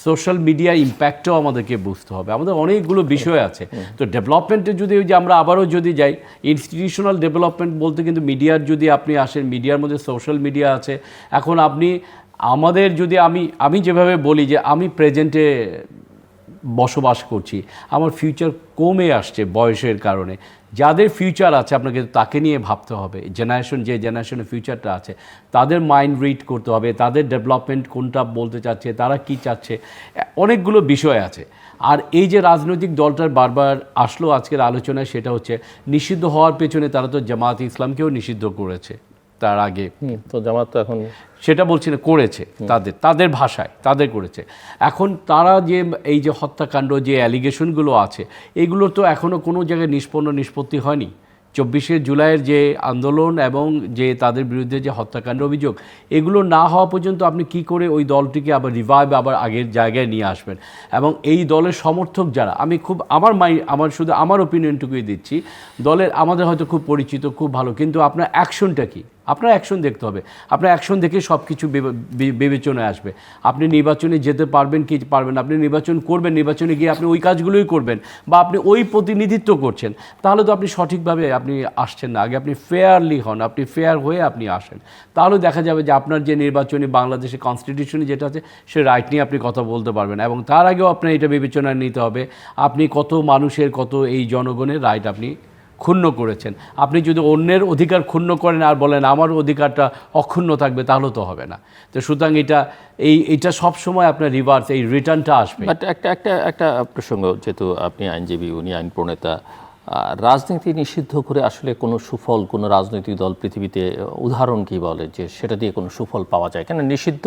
সোশ্যাল মিডিয়া ইম্প্যাক্টও আমাদেরকে বুঝতে হবে, আমাদের অনেকগুলো বিষয় আছে। তো ডেভেলপমেন্টে যদি ওই যে আমরা আবারও যদি যাই, ইনস্টিটিউশনাল ডেভেলপমেন্ট বলতে কিন্তু মিডিয়ার যদি আপনি আসেন, মিডিয়ার মধ্যে সোশ্যাল মিডিয়া আছে। এখন আপনি আমাদের যদি আমি যেভাবে বলি যে আমি প্রেজেন্টে বসবাস করছি, আমার ফিউচার কমে আসছে বয়সের কারণে। যাদের ফিউচার আছে আপনাকে তাকে নিয়ে ভাবতে হবে, যে জেনারেশনের ফিউচারটা আছে তাদের মাইন্ড রিড করতে হবে, তাদের ডেভেলপমেন্ট কোনটা বলতে চাচ্ছে, তারা কি চাচ্ছে, অনেকগুলো বিষয় আছে। আর এই যে রাজনৈতিক দলটার বারবার আসলো আজকের আলোচনায়, সেটা হচ্ছে নিষিদ্ধ হওয়ার পেছনে তারা তো জামাত ইসলামকেও নিষিদ্ধ করেছে তার আগে, তো জামাত তো এখন সেটা বলছি না, করেছে তাদের ভাষায় তাদের করেছে। এখন তারা যে এই যে হত্যাকাণ্ড যে অ্যালিগেশনগুলো আছে, এগুলোর তো এখনও কোনো জায়গায় নিষ্পত্তি হয়নি। 24শে জুলাইয়ের যে আন্দোলন এবং যে তাদের বিরুদ্ধে যে হত্যাকাণ্ড অভিযোগ, এগুলো না হওয়া পর্যন্ত আপনি কি করে ওই দলটিকে আবার রিভাইভ আবার আগের জায়গায় নিয়ে আসবেন? এবং এই দলের সমর্থক যারা, আমি খুব আমার শুধু আমার ওপিনিয়নটুকুই দিচ্ছি, দলের আমাদের হয়তো খুব পরিচিত, খুব ভালো, কিন্তু আপনার অ্যাকশনটা কী? আপনার অ্যাকশন দেখতে হবে, আপনার অ্যাকশন দেখে সব কিছু বিবেচনায় আসবে। আপনি নির্বাচনে যেতে পারবেন কি পারবেন, আপনি নির্বাচন করবেন, নির্বাচনে গিয়ে আপনি ওই কাজগুলোই করবেন বা আপনি ওই প্রতিনিধিত্ব করছেন, তাহলে তো আপনি সঠিকভাবে আপনি আসছেন না। আগে আপনি ফেয়ারলি হন, আপনি ফেয়ার হয়ে আপনি আসেন, তাহলে দেখা যাবে যে আপনার যে নির্বাচনী বাংলাদেশের কনস্টিটিউশনে যেটা আছে সে রাইট নিয়ে আপনি কথা বলতে পারবেন। এবং তার আগেও আপনার এটা বিবেচনায় নিতে হবে আপনি কত মানুষের, কত এই জনগণের রাইট আপনি ক্ষুণ্ণ করেছেন। আপনি যদি অন্যের অধিকার ক্ষুণ্ণ করেন আর বলেন আমার অধিকারটা অক্ষুণ্ণ থাকবে, তাহলে তো হবে না। তো সুতরাং এইটা সবসময় আপনার রিভার্স, এই রিটার্নটা আসবে। একটা প্রসঙ্গ, যেহেতু আপনি আইনজীবী, উনি আইন প্রণেতা, রাজনীতি নিষিদ্ধ করে আসলে কোনো সুফল কোনো রাজনৈতিক দল পৃথিবীতে উদাহরণ কি বলে যে সেটা দিয়ে কোনো সুফল পাওয়া যায়? কেন নিষিদ্ধ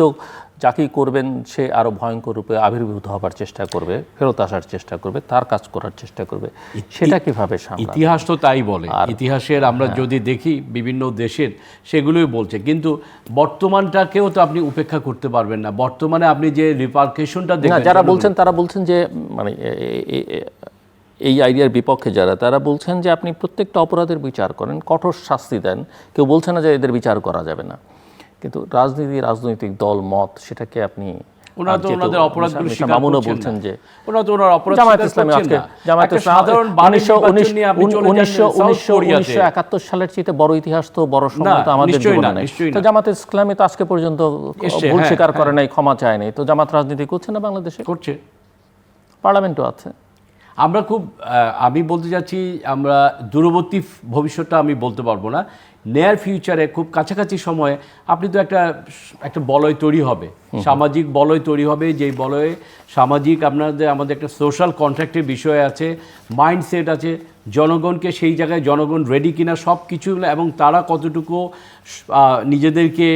যাকেই করবেন সে আরও ভয়ঙ্কর রূপে আবির্ভূত হবার চেষ্টা করবে, ফেরত আসার চেষ্টা করবে, তার কাজ করার চেষ্টা করবে। সেটা কিভাবে সামলাবে? ইতিহাস তো তাই বলে। ইতিহাসের আমরা যদি দেখি বিভিন্ন দেশের সেগুলোই বলছে, কিন্তু বর্তমানটাকেও তো আপনি উপেক্ষা করতে পারবেন না। বর্তমানে আপনি যে রিপার্কেশনটা না, দেখবেন, যারা বলছেন তারা বলছেন যে মানে এই আইডিয়ার বিপক্ষে যারা, তারা বলছেন যে আপনি প্রত্যেকটা অপরাধের বিচার করেন, কঠোর শাস্তি দেন, কেউ বলছে না যে এদের বিচার করা যাবে না। কিন্তু রাজনৈতিক দল মত সেটাকে আপনি ওনারা তো ওনাদের অপরাধগুলো স্বীকার মামুনও করছেন বলছেন না। যে ওনারা তো ওনার অপরাধ জামায়াত স্বীকার ইসলামী করছেন আজকে না। জামায়াত একটা সাধারণ বাণিজ্য নির্বাচন নিয়ে আপনি চলে যান সাউথ কোরিয়াতে। 1971 সালের চেয়ে বড় ইতিহাস তো বড় সময় তো আমাদের নিশ্চয়ই জীবনে না, নাই। নিশ্চয়ই তো না। জামায়াত ইসলামী তো আজকে পর্যন্ত এসছে, ভুল হ্যাঁ, স্বীকার করে নাই, ক্ষমা চায় নাই। তো জামাত রাজনীতি করছে না বাংলাদেশে, করছে। পার্লামেন্টও আছে। আমরা খুব আমি বলতে যাচ্ছি আমরা দূরবর্তী ভবিষ্যৎটা আমি বলতে পারবো না, নিয়ার ফিউচারে খুব কাছাকাছি সময়ে আপনি তো একটা বলয় তৈরি হবে, সামাজিক বলয় তৈরি হবে, যেই বলয়ে সামাজিক আমাদের একটা সোশ্যাল কন্ট্রাক্টের বিষয় আছে, মাইন্ডসেট আছে, জনগণকে সেই জায়গায় জনগণ রেডি কিনা সব কিছু, এবং তারা কতটুকু নিজেদেরকে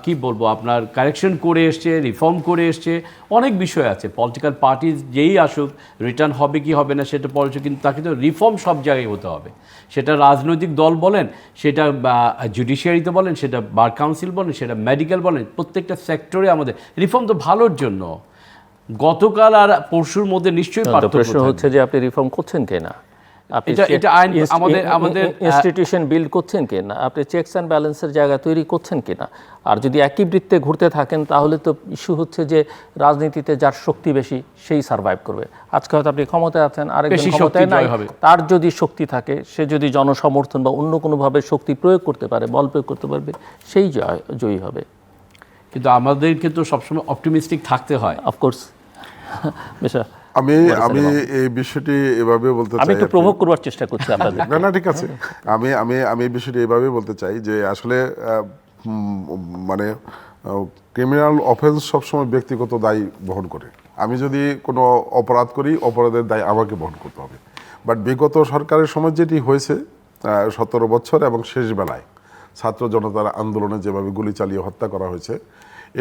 কি বলবো আপনার কারেকশন করে এসছে, রিফর্ম করে এসছে, অনেক বিষয় আছে। পলিটিক্যাল পার্টি যেই আসুক, রিটার্ন হবে কি হবে না সেটা পড়েছে, কিন্তু তাকে তো রিফর্ম সব জায়গায় হতে হবে। সেটা রাজনৈতিক দল বলেন, সেটা জুডিশিয়ারিতে বলেন, সেটা বার কাউন্সিল বলেন, সেটা মেডিকেল বলেন, প্রত্যেকটা সেক্টরে আমাদের রিফর্ম তো ভালোর জন্য। গতকাল আর পরশুর মধ্যে নিশ্চয়ই পার্থক্য প্রশ্ন থাকবে। হচ্ছে যে আপনি রিফর্ম করছেন কিনা, আপনি এটা আইন আমাদের ইনস্টিটিউশন বিল্ড করছেন কিনা, আপনি চেকস অ্যান্ড ব্যালেন্সের জায়গা তৈরি করছেন কিনা। আর যদি একই বৃত্তে ঘুরতে থাকেন তাহলে তো ইস্যু হচ্ছে যে রাজনীতিতে যার শক্তি বেশি সেই সার্ভাইভ করবে। আজকে হয়তো আপনি ক্ষমতায় আছেন, আরেকজন বেশি ক্ষমতায় শক্তি নাই, জয় হবে। তার যদি শক্তি থাকে, সে যদি জনসমর্থন বা অন্য কোনোভাবে শক্তি প্রয়োগ করতে পারে, বল প্রয়োগ করতে পারবে, সেই জয়ী হবে। কিন্তু আমাদেরকে তো সবসময় অপটিমিস্টিক থাকতে হয়। অফকোর্স বেশা আমি এই বিষয়টি এভাবে বলতে আমি চাই, তো প্রভোগ করবার চেষ্টা করছি আপনাদের। না ঠিক আছে। আমি এই বিষয়টি এভাবে বলতে চাই যে আসলে মানে ক্রিমিনাল অফেন্স সবসময় ব্যক্তিগত দায় বহন করে। আমি যদি কোনো অপরাধ করি, অপরাধের দায় আমাকে বহন করতে হবে। বাট বিগত সরকারের সময় যেটি হয়েছে 17 বছর এবং শেষ বেলায় ছাত্র জনতার আন্দোলনে যেভাবে গুলি চালিয়ে হত্যা করা হয়েছে,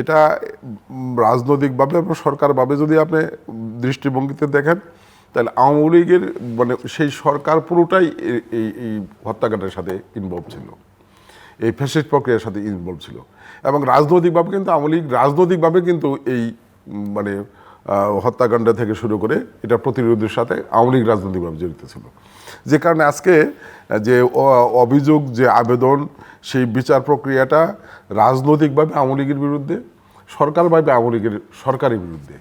এটা রাজনৈতিকভাবে এবং সরকারভাবে যদি আপনি দৃষ্টিভঙ্গিতে দেখেন, তাহলে আওয়ামী লীগের মানে সেই সরকার পুরোটাই এই হত্যাকাণ্ডের সাথে ইনভলভ ছিল, এই ফ্যাসিস্ট প্রক্রিয়ার সাথে ইনভলভ ছিল। এবং রাজনৈতিকভাবে কিন্তু আওয়ামী লীগ রাজনৈতিকভাবে কিন্তু এই মানে হত্যাকাণ্ড থেকে শুরু করে এটা প্রতিরোধের সাথে আওয়ামী লীগ রাজনৈতিকভাবে জড়িত ছিল। যে কারণে আজকে যে অভিযোগ, যে আবেদন, সেই বিচার প্রক্রিয়াটা রাজনৈতিকভাবে আওয়ামী লীগের বিরুদ্ধে, সরকারভাবে আওয়ামী লীগের সরকারের বিরুদ্ধে,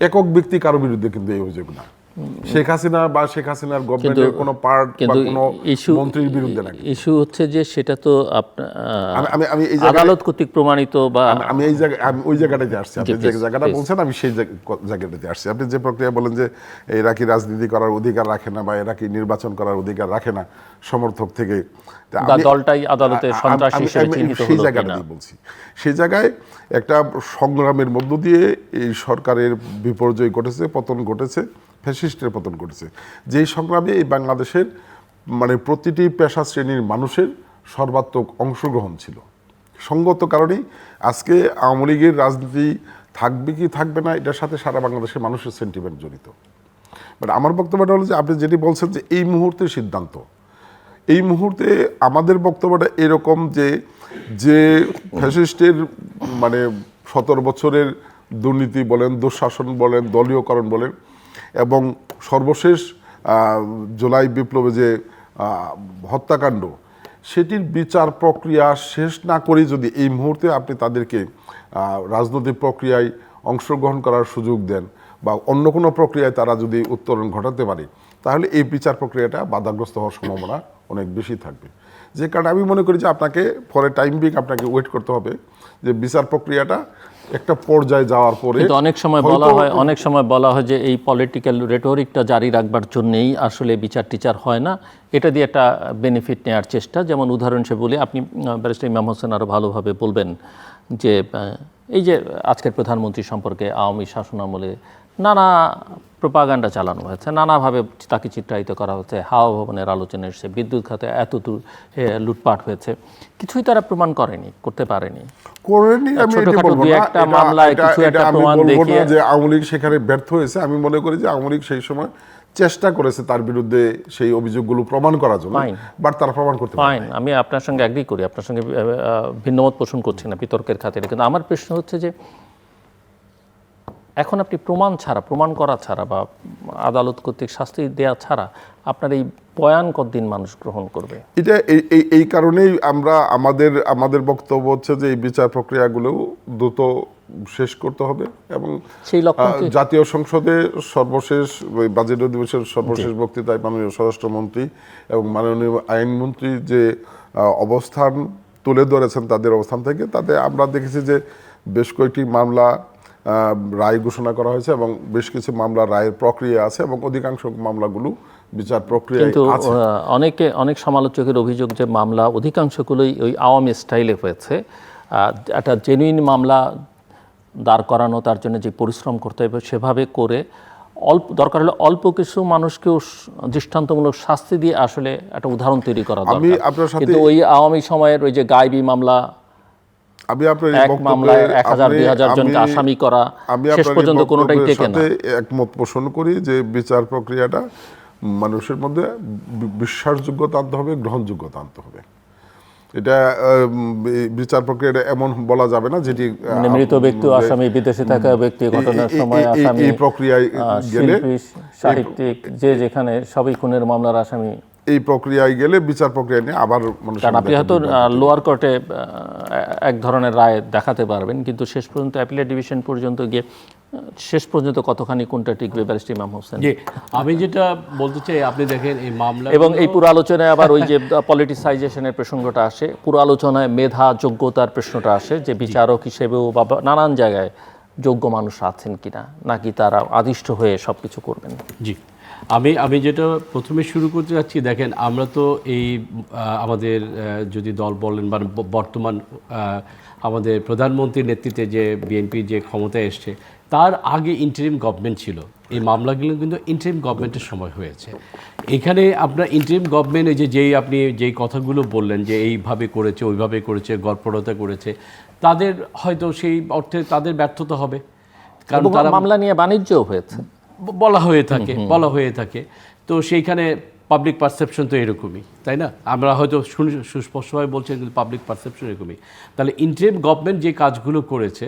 একক ব্যক্তি কারো বিরুদ্ধে কিন্তু এই অভিযোগ না। শেখ হাসিনা বা শেখ হাসিনার গভর্নমেন্টের কোনো পার্ট বা কোনো মন্ত্রীর বিরুদ্ধে না। ইস্যু হচ্ছে যে সেটা তো আমি এই আদালত কর্তৃক প্রমাণিত বা আমি এই জায়গায় আমি ওই জায়গাটাতে আসছি। আপনি যে জায়গাটা বলছেন আমি সেই জায়গাটাতে আসছি। আপনি যে প্রক্রিয়া বলেন যে এরা কি রাজনীতি করার অধিকার রাখে না বা এরা কি নির্বাচন করার অধিকার রাখে না সমর্থক থেকে, বা দলটাই আদালতে সন্ত্রাসী হিসেবে চিহ্নিত সেই হলো জায়গাটাই কিনা। বলছি। সেই জায়গায় একটা সংগ্রামের মধ্য দিয়ে এই সরকারের বিপর্যয় ঘটেছে, পতন ঘটেছে, ফ্যাসিস্টের পতন ঘটেছে। যেই সংগ্রামে এই বাংলাদেশের মানে প্রতিটি পেশা শ্রেণীর মানুষের সর্বাত্মক অংশগ্রহণ ছিল। সঙ্গত কারণেই আজকে আওয়ামী লীগের রাজনীতি থাকবে কি থাকবে না এটার সাথে সারা বাংলাদেশের মানুষের সেন্টিমেন্ট জড়িত। বাট আমার বক্তব্যটা হলো যে আপনি যেটি বলছেন যে এই মুহূর্তের সিদ্ধান্ত, এই মুহূর্তে আমাদের বক্তব্যটা এরকম যে ফ্যাসিস্টের মানে 17 বছরের দুর্নীতি বলেন, দুঃশাসন বলেন, দলীয়করণ বলেন, এবং সর্বশেষ জুলাই বিপ্লবে যে হত্যাকাণ্ড, সেটির বিচার প্রক্রিয়া শেষ না করে যদি এই মুহূর্তে আপনি তাদেরকে রাজনৈতিক প্রক্রিয়ায় অংশগ্রহণ করার সুযোগ দেন বা অন্য কোনো প্রক্রিয়ায় তারা যদি উত্তরণ ঘটাতে পারে, তাহলে এই বিচার প্রক্রিয়াটা বাধাগ্রস্ত হওয়ার সম্ভাবনা অনেক বেশি থাকবে। যে কারণে আমি মনে করি যে আপনাকে ফরে টাইম বিং আপনাকে ওয়েট করতে হবে যে বিচার প্রক্রিয়াটা একটা পর্যায়ে যাওয়ার পরে। কিন্তু অনেক সময় বলা হয় যে এই পলিটিক্যাল রেটোরিকটা জারি রাখবার জন্যেই আসলে বিচার টিচার হয় না, এটা দিয়ে একটা বেনিফিট নেওয়ার চেষ্টা। যেমন উদাহরণ হিসেবে বলি, আপনি ব্যারিস্টার ইমাম হোসেন আরও ভালোভাবে বলবেন যে এই যে আজকের প্রধানমন্ত্রী সম্পর্কে আওয়ামী শাসনামলে নানা প্রোপাগান্ডা চালানো হয়েছে, নানাভাবে তাকে চিত্রায়িত করা হচ্ছে। হাওয়া ভবনের আলোচনা এসেছে, বিদ্যুৎ খাতে এত দূর লুটপাট হয়েছে, কিছুই তারা প্রমাণ করতে পারেনি। করেনি আমি এটা ছোটখাটো বলবো দুই না, একটা মামলায় কিছু একটা আমি প্রমাণ বলবো না দেখিয়ে যে আওয়ামী লীগ সেখানে ব্যর্থ হয়েছে। আমি মনে করি যে আওয়ামী লীগ সেই সময় চেষ্টা করেছে তার বিরুদ্ধে সেই অভিযোগগুলো প্রমাণ করার জন্য, Fine. বাট তারা প্রমাণ করতে পারে ফাইন, আমি আপনার সঙ্গে অ্যাগ্রি করি, আপনার সঙ্গে ভিন্নমত পোষণ করছি না বিতর্কের খাতিরে। কিন্তু আমার প্রশ্ন হচ্ছে যে এখন আপনি প্রমাণ করা ছাড়া বা আদালত কর্তৃক শাস্তি দেওয়া ছাড়া আপনার এই বয়ান কতদিন মানুষ গ্রহণ করবে? এটা এই কারণেই আমরা আমাদের বক্তব্য হচ্ছে যে এই বিচার প্রক্রিয়াগুলো দ্রুত শেষ করতে হবে এবং সেই লক্ষ্য কি? জাতীয় সংসদে সর্বশেষ বাজেট অধিবেশনের সর্বশেষ বক্তৃতায় মাননীয় স্বরাষ্ট্রমন্ত্রী এবং মাননীয় আইনমন্ত্রী যে অবস্থান তুলে ধরেছেন, তাদের অবস্থান থেকে তাতে আমরা দেখেছি যে বেশ কয়েকটি মামলা রায় ঘোষণা করা হয়েছে এবং বেশ কিছু মামলা রায়ের প্রক্রিয়া আছে এবং অধিকাংশ মামলাগুলো বিচার প্রক্রিয়ায় কিন্তু আছে। অনেক সমালোচকের অভিযোগ যে মামলা অধিকাংশগুলোই ওই আওয়ামী স্টাইলে হয়েছে। একটা জেনুইন মামলা দাঁড় করানো, তার জন্য যে পরিশ্রম করতে হবে সেভাবে করে দরকার হলে অল্প কিছু মানুষকেও দৃষ্টান্তমূলক শাস্তি দিয়ে আসলে একটা উদাহরণ তৈরি করা আমি দরকার। আপনার সাথে কিন্তু ওই আওয়ামী সময়ের ওই যে গায়েবী মামলা, আমি আপনার এক মামলায় 1000-2000 জনকে আসামি করা, শেষ পর্যন্ত কোনোটাই টেকে না। একমত পোষণ করি যে বিচার প্রক্রিয়াটা মানুষের মধ্যে বিশ্বাসযোগ্যতা আনতে হবে, গ্রহণযোগ্যতা আনতে হবে। এটা বিচার প্রক্রিয়াটা এমন বলা যাবে না যেটি মৃত ব্যক্তি, আসামি, বিদেশে থাকা ব্যক্তি, ঘটনার সময় আসামি, এই প্রক্রিয়ায় গেলে শিল্পী, সাহিত্যিক, যে যেখানে সবই খুনের মামলার আসামি। এই প্রক্রিয়ায় গেলে বিচার প্রক্রিয়া নিয়ে আবার কারণ আপনি হয়তো লোয়ার কোর্টে এক ধরনের রায় দেখাতে পারবেন, কিন্তু শেষ পর্যন্ত অ্যাপিলেট ডিভিশন পর্যন্ত গিয়ে শেষ পর্যন্ত কতখানি কোনটা টিকবে? ব্যারিস্টার ইমাম হোসেন। জি, আমি যেটা বলতে চাই, আপনি দেখেন এই মামলা এবং এই পুরো আলোচনায় আবার ওই যে পলিটিসাইজেশনের প্রসঙ্গটা আসে, পুরো আলোচনায় মেধা যোগ্যতার প্রশ্নটা আসে, যে বিচারক হিসেবেও বা নানান জায়গায় যোগ্য মানুষ আছেন কিনা, নাকি তারা আদিষ্ট হয়ে সব কিছু করবেন। জি, আমি যেটা প্রথমে শুরু করতে যাচ্ছি, দেখেন আমরা তো এই আমাদের যদি দল বলেন বা বর্তমান আমাদের প্রধানমন্ত্রীর নেতৃত্বে যে বিএনপি যে ক্ষমতায় এসছে, তার আগে ইন্টারিম গভর্নমেন্ট ছিল। এই মামলাগুলো কিন্তু ইন্টারিম গভর্নমেন্টের সময় হয়েছে। এখানে আপনার ইন্টারিম গভর্নমেন্ট আপনি যেই কথাগুলো বললেন যে এইভাবে করেছে, ওইভাবে করেছে, গড়পড়তা করেছে, তাদের হয়তো সেই অর্থে তাদের ব্যর্থতা হবে, কারণ তারা মামলা নিয়ে বাণিজ্যও হয়েছে বলা হয়ে থাকে। তো সেইখানে পাবলিক পারসেপশন তো এরকমই, তাই না? আমরা হয়তো সুস্পষ্টভাবে বলছি, কিন্তু পাবলিক পারসেপশন এরকমই। তাহলে ইন্টারিম গভর্নমেন্ট যে কাজগুলো করেছে,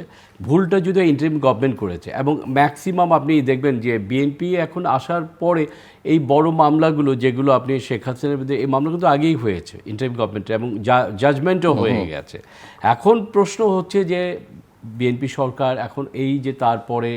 ভুলটা যদি ইন্টারিম গভর্নমেন্ট করেছে, এবং ম্যাক্সিমাম আপনি দেখবেন যে বিএনপি এখন আসার পরে এই বড় মামলাগুলো যেগুলো আপনি শেখ হাসিনার বিরুদ্ধে, এই মামলা কিন্তু আগেই হয়েছে ইন্টারিম গভর্নমেন্টে, এবং জাজমেন্টও হয়ে গেছে। এখন প্রশ্ন হচ্ছে যে বিএনপি সরকার এখন এই যে তারপরে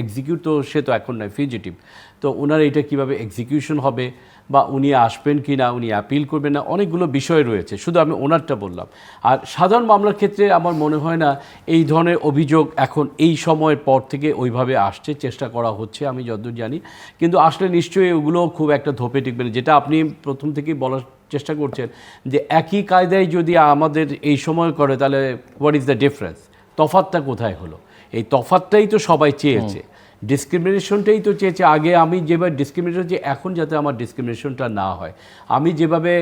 এক্সিকিউট, তো সে তো এখন নয়, ফিজিটিভ, তো ওনার এটা কিভাবে এক্সিকিউশন হবে, বা উনি আসবেন কি না, উনি অ্যাপিল করবেন না, অনেকগুলো বিষয় রয়েছে। শুধু আমি ওনারটা বললাম। আর সাধারণ মামলার ক্ষেত্রে আমার মনে হয় না এই ধরনের অভিযোগ এখন এই সময়ের পর থেকে ওইভাবে আসছে, চেষ্টা করা হচ্ছে আমি যতদূর জানি, কিন্তু আসলে নিশ্চয়ই ওগুলো খুব একটা ধোপে টিকবে না। যেটা আপনি প্রথম থেকেই বলার চেষ্টা করছেন যে একই কায়দায় যদি আমাদের এই সময় করে, তাহলে হোয়াট ইজ দ্য ডিফারেন্স? তফাৎটা কোথায় হলো? এই তফাৎটাই তো সবাই চেয়েছে, ডিসক্রিমিনেশনটাই তো চেয়েছে। আগে আমি যেভাবে ডিসক্রিমিনেশন, যে এখন যাতে আমার ডিসক্রিমিনেশনটা না হয়, আমি যেভাবে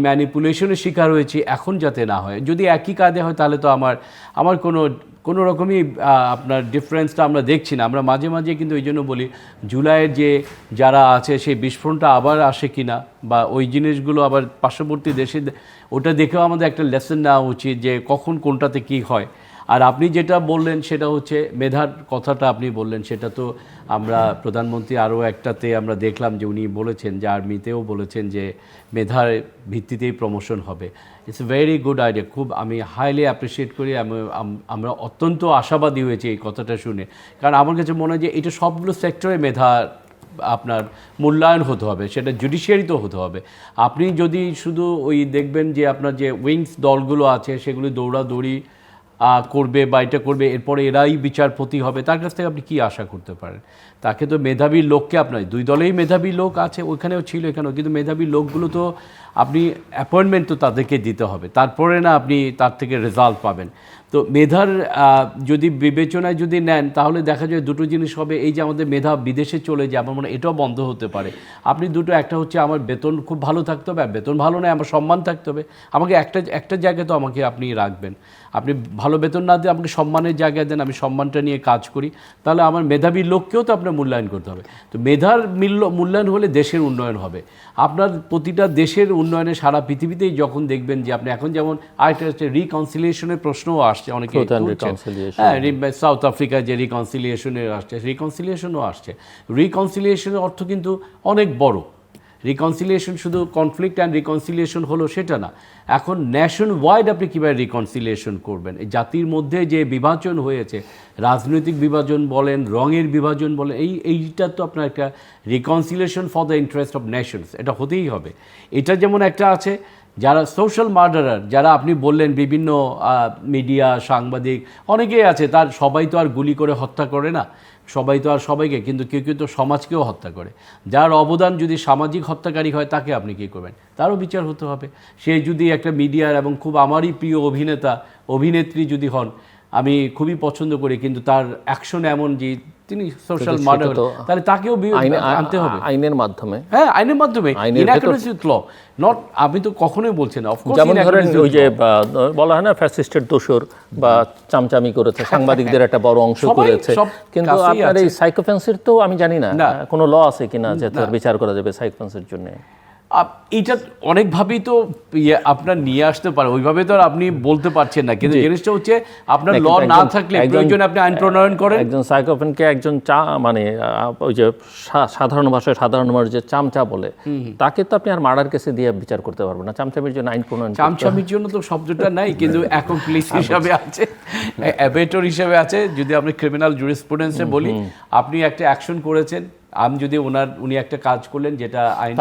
ম্যানিপুলেশনের শিকার হয়েছি, এখন যাতে না হয়। যদি একই কায়দে হয়, তাহলে তো আমার কোনো রকমই আপনার ডিফারেন্সটা আমরা দেখছি না। আমরা মাঝে মাঝে কিন্তু এই জন্য বলি, জুলাইয়ের যে যারা আছে সেই বিস্ফোরণটা আবার আসে কিনা, বা ওই জিনিসগুলো আবার পার্শ্ববর্তী দেশে, ওটা দেখেও আমাদের একটা লেসন নেওয়া উচিত যে কখন কোনটাতে কী হয়। আর আপনি যেটা বললেন সেটা হচ্ছে মেধার কথাটা আপনি বললেন, সেটা তো আমরা প্রধানমন্ত্রী আরও একটাতে আমরা দেখলাম যে উনি বলেছেন, যে আর্মিতেও বলেছেন যে মেধার ভিত্তিতেই প্রমোশন হবে। It's a very good idea, খুব আমি হাইলি অ্যাপ্রিসিয়েট করি। আমরা অত্যন্ত আশাবাদী হয়েছি এই কথাটা শুনে, কারণ আমার কাছে মনে হয় যে এটা সবগুলো সেক্টরে মেধার আপনার মূল্যায়ন হতে হবে, সেটা জুডিশিয়ারিতেও হতে হবে। আপনি যদি শুধু ওই দেখবেন যে আপনার যে উইংস দলগুলো আছে সেগুলি দৌড়াদৌড়ি করবে বা এটা করবে, এরপরে এরাই বিচারপতি হবে, তার কাছ থেকে আপনি কী আশা করতে পারেন? তাকে তো মেধাবী লোককে, আপনার দুই দলেই মেধাবী লোক আছে, ওইখানেও ছিল এখানেও, কিন্তু মেধাবী লোকগুলো তো আপনি অ্যাপয়েন্টমেন্ট তো তাদেরকে দিতে হবে, তারপরে না আপনি তার থেকে রেজাল্ট পাবেন। তো মেধার যদি বিবেচনায় যদি নেন তাহলে দেখা যায় দুটো জিনিস হবে, এই যে আমাদের মেধা বিদেশে চলে যায় আমার মনে হয় এটাও বন্ধ হতে পারে। আপনি দুটো, একটা হচ্ছে আমার বেতন খুব ভালো থাকতে হবে, আর বেতন ভালো নয় আমার সম্মান থাকতে হবে। আমাকে একটা জায়গায় তো আমাকে আপনি রাখবেন, আপনি ভালো বেতন না দিয়ে আমাকে সম্মানের জায়গায় দেন, আমি সম্মানটা নিয়ে কাজ করি, তাহলে আমার মেধাবী লোককেও তো আপনার মূল্যায়ন করতে হবে। তো মেধার মূল্যায়ন হলে দেশের উন্নয়ন হবে। আপনার প্রতিটা দেশের উন্নয়নে সারা পৃথিবীতেই যখন দেখবেন যে আপনি এখন যেমন আরেকটা হচ্ছে রিকনসিলিয়েশনের প্রশ্নও আসছে অনেকে, হ্যাঁ সাউথ আফ্রিকায় যে রিকনসিলিয়েশনের আসছে, রিকনসিলিয়েশনও আসছে। রিকনসিলিয়েশনের অর্থ কিন্তু অনেক বড়। রিকনসিলিয়েশন শুধু কনফ্লিক্ট অ্যান্ড রিকনসিলিয়েশন হলো সেটা না, এখন ন্যাশন ওয়াইড আপনি কীভাবে রিকনসিলিয়েশন করবেন। এই জাতির মধ্যে যে বিভাজন হয়েছে, রাজনৈতিক বিভাজন বলেন, রঙের বিভাজন বলেন, এইটা তো আপনার একটা reconciliation for the interest of Nations, এটা হতেই হবে। এটা যেমন একটা আছে, যারা সোশ্যাল মার্ডারার, যারা আপনি বললেন বিভিন্ন মিডিয়া সাংবাদিক অনেকেই আছে, তার সবাই তো আর গুলি করে হত্যা করে না, সবাই তো আর সবাইকে, কিন্তু কেউ কেউ তো সমাজকেও হত্যা করে। যার অবদান যদি সামাজিক হত্যাকারী হয় তাকে আপনি কী করবেন, তারও বিচার হতে হবে। সে যদি একটা মিডিয়ার এবং খুব আমারই প্রিয় অভিনেতা অভিনেত্রী যদি হন, আমি খুবই পছন্দ করি, কিন্তু তার অ্যাকশন এমন যে তিনি সোশ্যাল মার্ডার, তাহলে তাকেও আনতে হবে আইনের মাধ্যমে। হ্যাঁ, আইনের মাধ্যমে, ইনঅ্যাকর্ডেন্স উইথ ল, নট, আমি তো কখনোই বলছি না। অফকোর্স যেমন ধরেন ওই যে বলা হয় না ফ্যাসিস্টের দোসর বা চামচামি করেছে, সাংবাদিকদের একটা বড় অংশ করেছে, কিন্তু আপনার এই সাইকোপ্যান্সির তো আমি জানি না কোনো ল আছে কিনা যে তার বিচার করা যাবে সাইকোপ্যান্সির জন্য। এইটা অনেকভাবেই তো আপনার নিয়ে আসতে পারে, ওইভাবে তো আর আপনি বলতে পারছেন না, কিন্তু জিনিসটা হচ্ছে আপনার ল না থাকলে প্রয়োজনে আপনি আইন প্রণয়ন করেন। একজন সাইকোপ্যানকে একজন মানে ওই যে সাধারণ ভাষায় সাধারণ মানুষ যে চামচা বলে, তাকে তো আপনি আর মার্ডার কেসে দিয়ে বিচার করতে পারবেন না, চামচামির জন্য আইন প্রণয়ন। চামচামির জন্য তো শব্দটা নাই, কিন্তু অ্যাকমপ্লিস হিসাবে আছে, অ্যাবেটর হিসাবে আছে। যদি আপনি ক্রিমিনাল জুরিসপ্রুডেন্সে বলি, আপনি একটা অ্যাকশন করেছেন, আমি যদি উনি একটা কাজ করলেন যেটা আইন,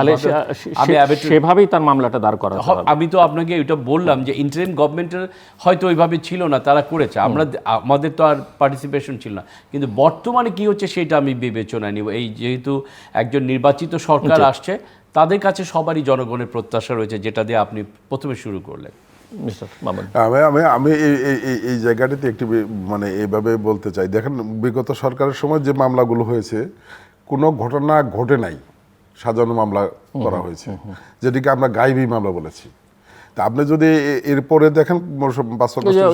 সেভাবেই তার মামলাটা দাঁড় করা হবে। আমি তো আপনাকে এটা বললাম যে ইন্টারিম গভর্নমেন্টের হয়তো ওইভাবে ছিল না, তারা করেছে, আমাদের তো আর পার্টিসিপেশন ছিল না, কিন্তু বর্তমানে কি হচ্ছে সেটা আমি বিবেচনায় নিব। এই যেহেতু একজন নির্বাচিত সরকার আসছে, তাদের কাছে সবারই জনগণের প্রত্যাশা রয়েছে, যেটা দিয়ে আপনি প্রথমে শুরু করলেন। আমি এই জায়গাটিতে একটি মানে এইভাবে বলতে চাই, দেখেন বিগত সরকারের সময় যে মামলাগুলো হয়েছে কোনো ঘটনা ঘটে নাই, সাজানো মামলা করা হয়েছে, যেটিকে আমরা গায়েবী মামলা বলেছি। তা আপনি যদি এরপরে দেখেন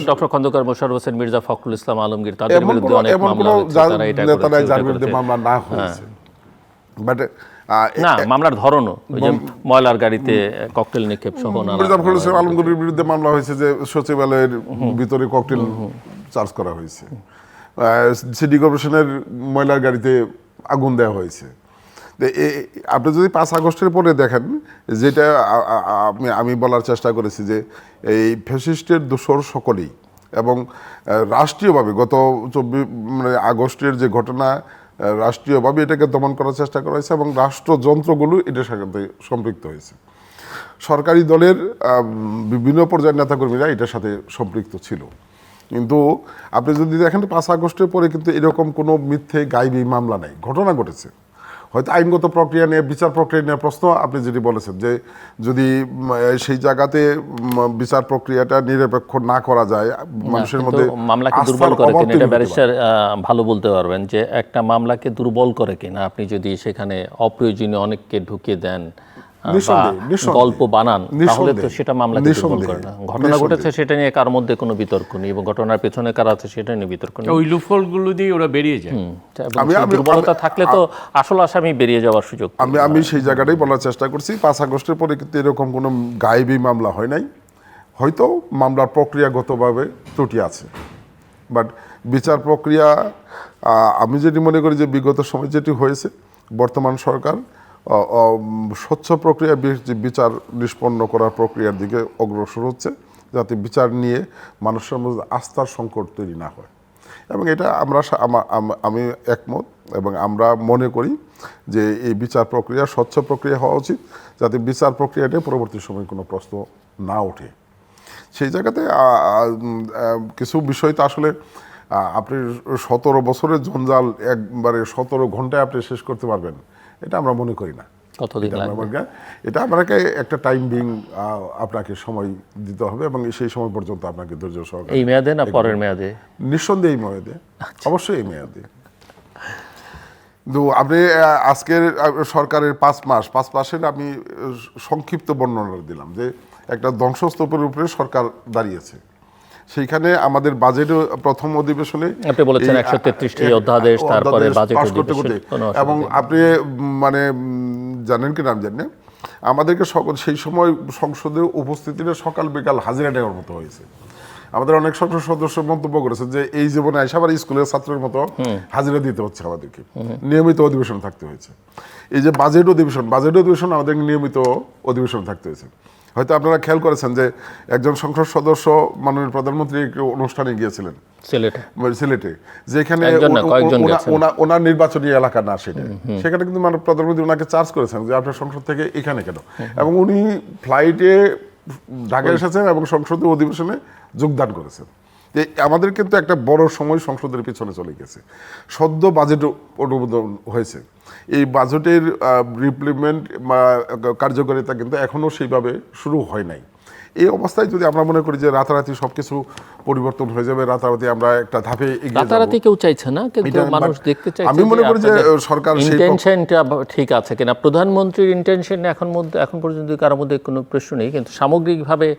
ডক্টর খন্দকার মোশাররফ হোসেন, মির্জা ফখরুল ইসলাম আলমগীর, তাদের বিরুদ্ধে অনেক মামলা হয়েছে, তারা এটা নেতারা যার বিরুদ্ধে মামলা না হয়েছে, বাট না মামলার ধরনও ওই যে ময়লার গাড়িতে ককটেল নিক্ষেপ সহ মির্জা ফখরুল ইসলাম আলমগীরের বিরুদ্ধে মামলা হয়েছে যে সচিবালয়ের ভিতরে ককটেল চার্জ করা হয়েছে, সিটি কর্পোরেশনের ময়লার গাড়িতে আগুন দেওয়া হয়েছে। আপনি যদি 5 আগস্টের পরে দেখেন, যেটা আমি বলার চেষ্টা করেছি যে এই ফ্যাসিস্টের দোসর সকলেই, এবং রাষ্ট্রীয়ভাবে গত 24 আগস্টের যে ঘটনা, রাষ্ট্রীয়ভাবে এটাকে দমন করার চেষ্টা করা হয়েছে, এবং রাষ্ট্রযন্ত্রগুলো এটার সাথে সম্পৃক্ত হয়েছে। সরকারি দলের বিভিন্ন পর্যায়ের নেতাকর্মীরা এটার সাথে সম্পৃক্ত ছিল। কিন্তু আপনি যদি দেখেন 5 আগস্টের পরে কিন্তু এরকম কোনো মিথ্যে গায়েবী মামলা নাই, ঘটনা ঘটেছে। হয়তো আইনগত প্রক্রিয়া নিয়ে, বিচার প্রক্রিয়া নিয়ে প্রশ্ন আপনি যেটি বলেছেন, যে যদি সেই জায়গাতে বিচার প্রক্রিয়াটা নিরপেক্ষ না করা যায়, মানুষের মধ্যে মামলাকে দুর্বল করে কিনা, এটা ব্যারিস্টার ভালো বলতে পারবেন যে একটা মামলাকে দুর্বল করে কিনা আপনি যদি সেখানে অপ্রয়োজনীয় অনেককে ঢুকিয়ে দেন, গল্প বানান, তাহলে তো সেটা মামলাকে দুর্বল করে না। ঘটনা ঘটেছে সেটা নিয়ে কার মধ্যে কোনো বিতর্ক নেই, এবং ঘটনার পেছনে কারা আছে সেটা নিয়ে বিতর্ক নেই, ওই লুপহোলগুলো দিয়ে ওরা বেরিয়ে যায়। দুর্বলতা থাকলে তো আসল আসামি বেরিয়ে যাওয়ার সুযোগ। আমি সেই জায়গাটাই বলার চেষ্টা করছি, 5 আগস্টের পরে কিন্তু এরকম কোনো গায়েবী মামলা হয় নাই। হয়তো মামলার প্রক্রিয়াগতভাবে ত্রুটি আছে, বাট বিচার প্রক্রিয়া আমি যেটি মনে করি যে বিগত সময় যেটি হয়েছে, বর্তমান সরকার স্বচ্ছ প্রক্রিয়া বিচার নিষ্পন্ন করার প্রক্রিয়ার দিকে অগ্রসর হচ্ছে, যাতে বিচার নিয়ে মানুষের মধ্যে আস্থার সংকট তৈরি না হয়। এবং এটা আমি একমত, এবং আমরা মনে করি যে এই বিচার প্রক্রিয়া স্বচ্ছ প্রক্রিয়া হওয়া উচিত, যাতে বিচার প্রক্রিয়াটা পরবর্তী সময়ে কোনো প্রশ্ন না ওঠে। সেই জায়গাতে কিছু বিষয় তো আসলে আপনি 17 বছরের জঞ্জাল একবারে 17 ঘন্টায় আপনি শেষ করতে পারবেন, এটা আমরা মনে করি না। কতদিন লাগবে? এটা আপনাকে একটা টাইম বিং আপনাকে সময় দিতে হবে এবং সেই সময় পর্যন্ত আপনাকে ধৈর্য সহকারে এই মেয়াদে না পরের মেয়াদে? নিঃসন্দেহে এই মেয়াদে, অবশ্যই এই মেয়াদে। কিন্তু আপনি আজকের সরকারের 5 মাসের আমি সংক্ষিপ্ত বর্ণনা দিলাম যে একটা ধ্বংসস্তূপের উপরে সরকার দাঁড়িয়েছে। সেইখানে আমাদের বাজেট প্রথম অধিবেশনে আপনি বলেছেন 133টি অধ্যাদেশ, তারপরে বাজেট অধিবেশন, এবং আপনি মানে জানেন কি নাম জানেন, আমাদেরকে সেই সময় সংসদে উপস্থিতিটা সকাল বিকাল হাজিরা দেওয়ার মতো হয়েছে। আমাদের অনেক সংসদ সদস্য মন্তব্য করেছেন যে এই জীবনে আবার স্কুলের ছাত্রের মতো হাজিরা দিতে হচ্ছে আমাদেরকে, নিয়মিত অধিবেশন থাকতে হয়েছে। এই যে বাজেট অধিবেশন আমাদের নিয়মিত অধিবেশন থাকতে হয়েছে। হয়তো আপনারা খেয়াল করেছেন যে একজন সংসদ সদস্য মাননীয় প্রধানমন্ত্রী একটি অনুষ্ঠানে গিয়েছিলেন সিলেটে, যেখানে ওনার নির্বাচনী এলাকা না সেখানে কিন্তু মাননীয় প্রধানমন্ত্রী ওনাকে চার্জ করেছেন যে আপনার সংসদ থেকে এখানে কেন, এবং উনি ফ্লাইটে ঢাকায় এসেছেন এবং সংসদীয় অধিবেশনে যোগদান করেছেন। আমাদের কিন্তু একটা বড় সময় সংসদের পিছনে চলে গেছে। সদ্য বাজেট অনুমোদন হয়েছে, এই বাজেটের রিপ্লিমেন্ট কার্যকারিতা কিন্তু এখনও সেইভাবে শুরু হয় নাই। এই অবস্থায় যদি আমরা মনে করি যে রাতারাতি সবকিছু পরিবর্তন হয়ে যাবে, রাতারাতি আমরা একটা ধাপে এগিয়ে যাব, রাতারাতি কেউ চাইছে না, কিন্তু মানুষ দেখতে চাইছে। আমি মনে করি যে সরকার ইন্টেনশনটা ঠিক আছে কিনা। প্রধানমন্ত্রীর ইন্টেনশন এখন পর্যন্ত কারোর মধ্যে কোনো প্রশ্ন নেই, কিন্তু সামগ্রিকভাবে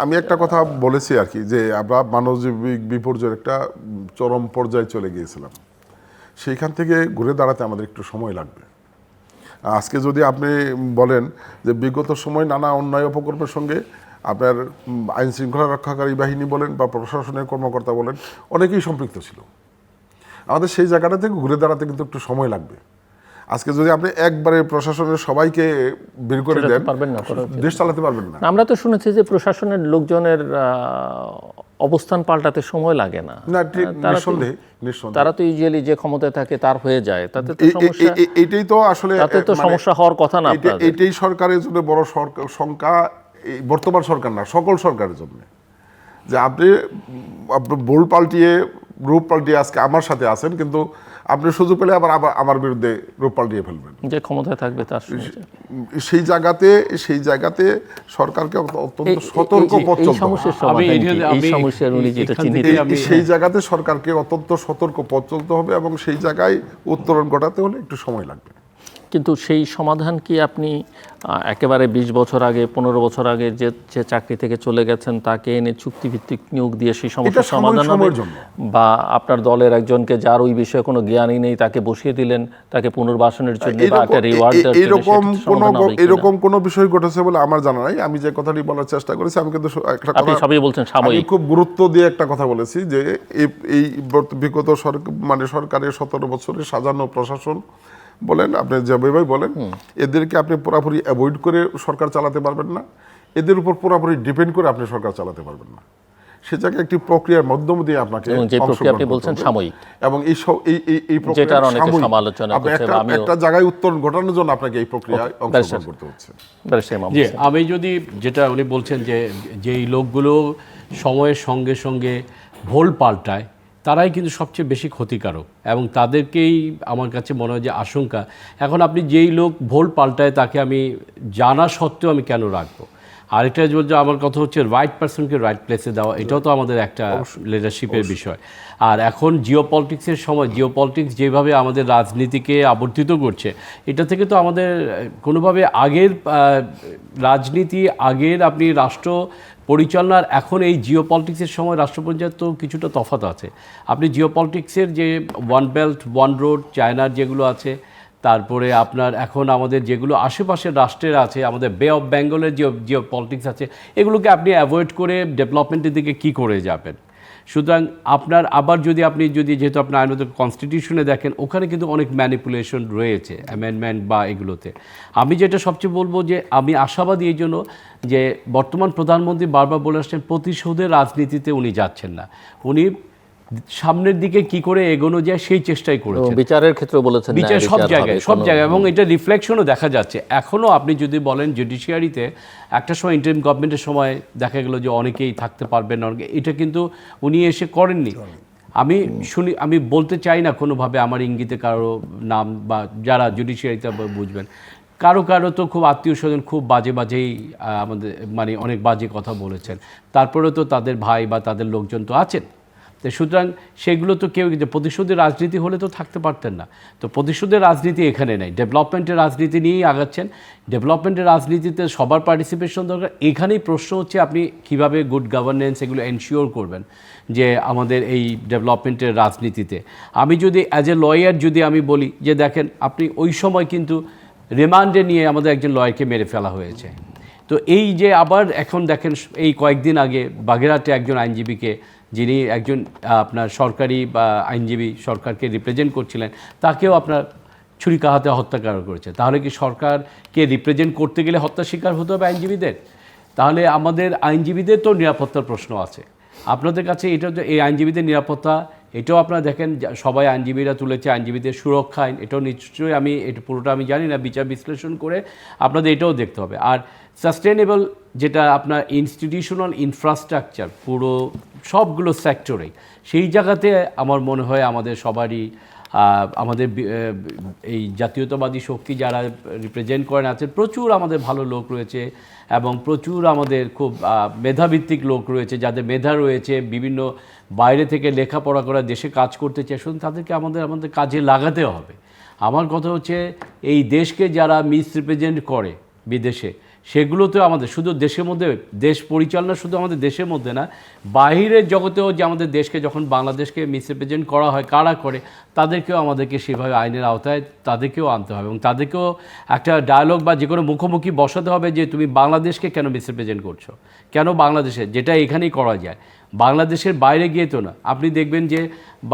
আমি একটা কথা বলেছি আর কি, যে আমরা মানবিক বিপর্যয়ের একটা চরম পর্যায়ে চলে গিয়েছিলাম। সেইখান থেকে ঘুরে দাঁড়াতে আমাদের একটু সময় লাগবে। আজকে যদি আপনি বলেন যে বিগত সময় নানা অন্যায় অপকর্মের সঙ্গে আপনার আইন শৃঙ্খলা রক্ষাকারী বাহিনী বলেন বা প্রশাসনের কর্মকর্তা বলেন, অনেকেই সম্পৃক্ত ছিল। আমাদের সেই জায়গাটা থেকে ঘুরে দাঁড়াতে কিন্তু একটু সময় লাগবে। আজকে যদি আপনি একবারে প্রশাসনের সবাইকে বের করে দেন, দেশ চালাতে পারবেন না। আমরা তো শুনেছি যে প্রশাসনের লোকজনের অবস্থান পাল্টাতে সময় লাগে না। তারা তো ইউজুয়ালি যে ক্ষমতায় থাকে তার হয়ে যায়, তাতে তো সমস্যা, এটাই তো আসলে তাতে তো সমস্যা হওয়ার কথা না। এটাই সরকারের জন্য বড় সংখ্যা, বর্তমান সরকার না, সকল সরকারের জন্য, যে আপনি বোল পাল্টিয়ে রূপ পাল্টিয়ে আজকে আমার সাথে আছেন, কিন্তু আপনি সুযোগ পেলে আবার আমার বিরুদ্ধে রূপ পাল্টিয়ে ফেলবেন, যে ক্ষমতায় থাকবে তার। সেই জায়গাতে সরকারকে অত্যন্ত সতর্ক পথ চলতে হবে। সেই জায়গাতে সরকারকে অত্যন্ত সতর্ক পথ চলতে হবে এবং সেই জায়গায় উত্তরণ ঘটাতে হলে একটু সময় লাগবে। কিন্তু সেই সমাধান কি আপনি একেবারে 20 বছর আগে 15 বছর আগে যে চাকরি থেকে চলে গেছেন তাকে এনে চুক্তিভিত্তিক নিয়োগ দিয়ে সেই সমস্যার সমাধান হবে, বা আপনার দলের একজনকে যার ওই বিষয়ে কোনো জ্ঞানই নেই তাকে বসিয়ে দিলেন, তাকে পুনর্বাসনের জন্য বা একটা রিওয়ার্ড দেওয়ার জন্য? এরকম কোনো বিষয় ঘটেছে বলে আমার জানা নাই। আমি যে কথাটি বলার চেষ্টা করেছি, আমি কিন্তু একটা কথা, আপনি সবই বলছেন সাময়িক, খুব গুরুত্ব দিয়ে একটা কথা বলেছি যে এই বিগত সরকারের 17 বছরের সাজানো প্রশাসন বলেন, আপনি যেভাবে বলেন, এদেরকে আপনি পুরোপুরি অ্যাভয়েড করে সরকার চালাতে পারবেন না, এদের উপর পুরোপুরি ডিপেন্ড করে আপনি সরকার চালাতে পারবেন না। সে জায়গায় একটি প্রক্রিয়ার মাধ্যম দিয়ে আপনাকে, যে প্রক্রিয়া আপনি বলছেন সাময়িক, এবং এই প্রক্রিয়ার অনেক সমালোচনা করতে হবে, একটা জায়গায় উত্তরণ ঘটানোর জন্য আপনাকে এই প্রক্রিয়ায় অংশগ্রহণ করতে হচ্ছে। আমি যদি যেটা উনি বলছেন যে যেই লোকগুলো সময়ের সঙ্গে সঙ্গে ভোল পাল্টায় তারাই কিন্তু সবচেয়ে বেশি ক্ষতিকারক, এবং তাদেরকেই আমার কাছে মনে হয় যে আশঙ্কা। এখন আপনি যেই লোক ভোল পাল্টায় তাকে আমি জানা সত্ত্বেও আমি কেন রাখবো? আরেকটা যে আমার কথা হচ্ছে রাইট পারসনকে রাইট প্লেসে দেওয়া, এটাও তো আমাদের একটা লিডারশিপের বিষয়। আর এখন জিওপলিটিক্সের সময়, জিওপলিটিক্স যেভাবে আমাদের রাজনীতিকে আবর্তিত করছে, এটা থেকে তো আমাদের কোনোভাবে আগের রাজনীতি, আগের আপনি রাষ্ট্র পরিচালনার এখন এই জিওপলিটিক্সের সময় রাষ্ট্র পর্যায়ে তো কিছুটা তফাৎ আছে। আপনি জিওপলিটিক্সের যে ওয়ান বেল্ট ওয়ান রোড, চায়নার যেগুলো আছে, তারপরে আপনার এখন আমাদের যেগুলো আশেপাশের রাষ্ট্রের আছে, আমাদের বে অফ বেঙ্গলের যে জিওপলিটিক্স আছে, এগুলোকে আপনি অ্যাভয়েড করে ডেভেলপমেন্টের দিকে কী করে যাবেন? সুতরাং আপনার আবার আপনি যেহেতু আপনার আইনত কনস্টিটিউশনে দেখেন, ওখানে কিন্তু অনেক ম্যানিপুলেশন রয়েছে অ্যামেন্ডমেন্ট বা এগুলোতে। আমি যেটা সবচেয়ে বলবো যে আমি আশাবাদী এই জন্য যে বর্তমান প্রধানমন্ত্রী বারবার বলে আসছেন প্রতিশোধের রাজনীতিতে উনি যাচ্ছেন না, উনি সামনের দিকে কি করে এগোনো যায় সেই চেষ্টাই করেছেন। বিচারের ক্ষেত্রে বলেছেন, বিচার সব জায়গায়, এবং এটা রিফ্লেকশনও দেখা যাচ্ছে। এখনও আপনি যদি বলেন জুডিশিয়ারিতে একটা সময় ইন্টারিম গভর্নমেন্টের সময় দেখা গেল যে অনেকেই থাকতে পারবেন না, এটা কিন্তু উনি এসে করেননি। আমি বলতে চাই না কোনোভাবে আমার ইঙ্গিতে কারো নাম, বা যারা জুডিশিয়ারিতে বুঝবেন, কারো কারো তো খুব আত্মীয় স্বজন খুব বাজেই আমাদের মানে অনেক বাজে কথা বলেছেন, তারপরে তো তাদের ভাই বা তাদের লোকজন তো আছেন। তো সুতরাং সেগুলো তো কেউ যে প্রতিশোধের রাজনীতি হলে তো থাকতে পারতেন না। তো প্রতিশোধের রাজনীতি এখানে নেই, ডেভেলপমেন্টের রাজনীতি নিয়েই আগাচ্ছেন। ডেভেলপমেন্টের রাজনীতিতে সবার পার্টিসিপেশন দরকার। এখানেই প্রশ্ন হচ্ছে আপনি কিভাবে গুড গভর্নেন্স এগুলো এনশিওর করবেন যে আমাদের এই ডেভেলপমেন্টের রাজনীতিতে। আমি যদি অ্যাজ এ লয়ার যদি আমি বলি যে দেখেন আপনি ওই সময় কিন্তু রিমান্ডে নিয়ে আমাদের একজন লয়ারকে মেরে ফেলা হয়েছে। তো এই যে আবার এখন দেখেন এই কয়েকদিন আগে বাগেরহাটে একজন আইনজীবীকে, যিনি একজন আপনার সরকারি বা আইনজীবী সরকারকে রিপ্রেজেন্ট করছিলেন, তাকেও আপনার ছুরিকাঘাতে হত্যা করেছে। তাহলে কি সরকারকে রিপ্রেজেন্ট করতে গেলে হত্যার শিকার হতে হবে আইনজীবীদের? তাহলে আমাদের আইনজীবীদের তো নিরাপত্তার প্রশ্ন আছে। আপনাদের কাছে এটা এই আইনজীবীদের নিরাপত্তা, এটাও আপনারা দেখেন সবাই আইনজীবীরা তুলেছে আইনজীবীদের সুরক্ষা আইন, এটাও নিশ্চয়ই আমি এটা পুরোটা আমি জানি না, বিচার বিশ্লেষণ করে আপনাদের এটাও দেখতে হবে। আর সাস্টেনেবল যেটা আপনার ইনস্টিটিউশনাল ইনফ্রাস্ট্রাকচার পুরো সবগুলো সেক্টরে, সেই জায়গাতে আমার মনে হয় আমাদের সবারই আমাদের এই জাতীয়তাবাদী শক্তি যারা রিপ্রেজেন্ট করেন আছেন, প্রচুর আমাদের ভালো লোক রয়েছে এবং প্রচুর আমাদের খুব মেধাভিত্তিক লোক রয়েছে, যাদের মেধা রয়েছে, বিভিন্ন বাইরে থেকে লেখাপড়া করা দেশে কাজ করতে চায়, শুধু তাদেরকে আমাদের কাজে লাগাতে হবে। আমার কথা হচ্ছে এই দেশকে যারা মিসরিপ্রেজেন্ট করে বিদেশে, সেগুলো তো আমাদের শুধু দেশের মধ্যে, দেশ পরিচালনা শুধু আমাদের দেশের মধ্যে না, বাইরের জগতেও যে আমাদের দেশকে যখন বাংলাদেশকে মিসরিপ্রেজেন্ট করা হয়, কারা করে, তাদেরকেও আমাদেরকে সেভাবে আইনের আওতায় তাদেরকেও আনতে হবে এবং তাদেরকেও একটা ডায়ালগ বা যে কোনো মুখোমুখি বসাতে হবে যে তুমি বাংলাদেশকে কেন মিসরিপ্রেজেন্ট করছো, কেন বাংলাদেশে, যেটা এখানেই করা যায়, বাংলাদেশের বাইরে গিয়ে তো না। আপনি দেখবেন যে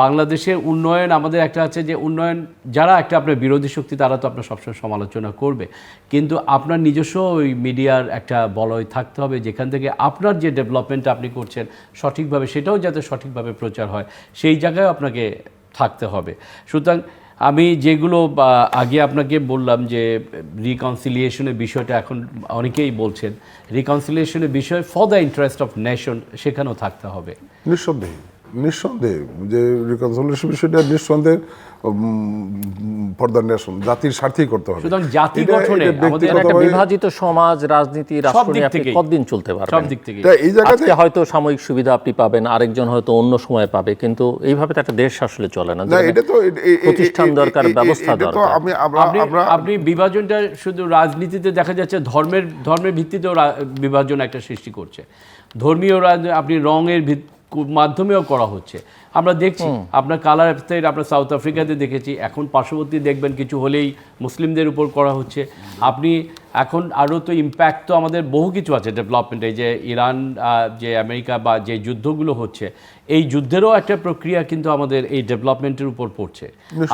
বাংলাদেশের উন্নয়ন, আমাদের একটা আছে যে উন্নয়ন, যারা একটা আপনার বিরোধী শক্তি তারা তো আপনার সবসময় সমালোচনা করবে, কিন্তু আপনার নিজস্ব ওই মিডিয়ার একটা বলয় থাকতে হবে যেখান থেকে আপনার যে ডেভেলপমেন্টটা আপনি করছেন সঠিকভাবে, সেটাও যাতে সঠিকভাবে প্রচার হয়, সেই জায়গায় আপনাকে থাকতে হবে। সুতরাং আমি যেগুলো আগে আপনাকে বললাম যে রিকনসিলিয়েশনের বিষয়টা এখন অনেকেই বলছেন, রিকনসিলিয়েশনের বিষয় for the interest of nation, সেখানেও থাকতে হবে। নিঃসন্দেহে যে রিকনসিলিয়েশন বিষয়টা নিঃসন্দেহে ফর দ্য নেশন, জাতির স্বার্থেই করতে হবে। সুতরাং জাতি গঠনে আমাদের একটা বিভাজিত সমাজ, রাজনীতি, রাষ্ট্র নিয়ে আপনি কতদিন চলতে পারবেন? সব দিক থেকে এই জায়গাতে হয়তো সাময়িক সুবিধা আপনি পাবেন, আরেকজন হয়তো অন্য সময় পাবে, কিন্তু এইভাবে তো একটা দেশ আসলে চলে না। এটা তো প্রতিষ্ঠান দরকার, ব্যবস্থা দরকার। আপনি বিভাজনটা শুধু রাজনীতিতে দেখা যাচ্ছে ধর্মের ভিত্তিতেও বিভাজন একটা সৃষ্টি করছে, ধর্মীয় আপনি রঙের মাধ্যমেও করা হচ্ছে। আমরা দেখছি আপনার কালার অ্যাপথের, আমরা সাউথ আফ্রিকাতে দেখেছি, এখন পার্শ্ববর্তী দেখবেন কিছু হলেই মুসলিমদের উপর করা হচ্ছে। আপনি এখন আরও তো ইম্প্যাক্ট তো আমাদের বহু কিছু আছে ডেভেলপমেন্টে, যে ইরান যে আমেরিকা বা যে যুদ্ধগুলো হচ্ছে, এই যুদ্ধেরও একটা প্রক্রিয়া কিন্তু আমাদের এই ডেভেলপমেন্টের উপর পড়ছে।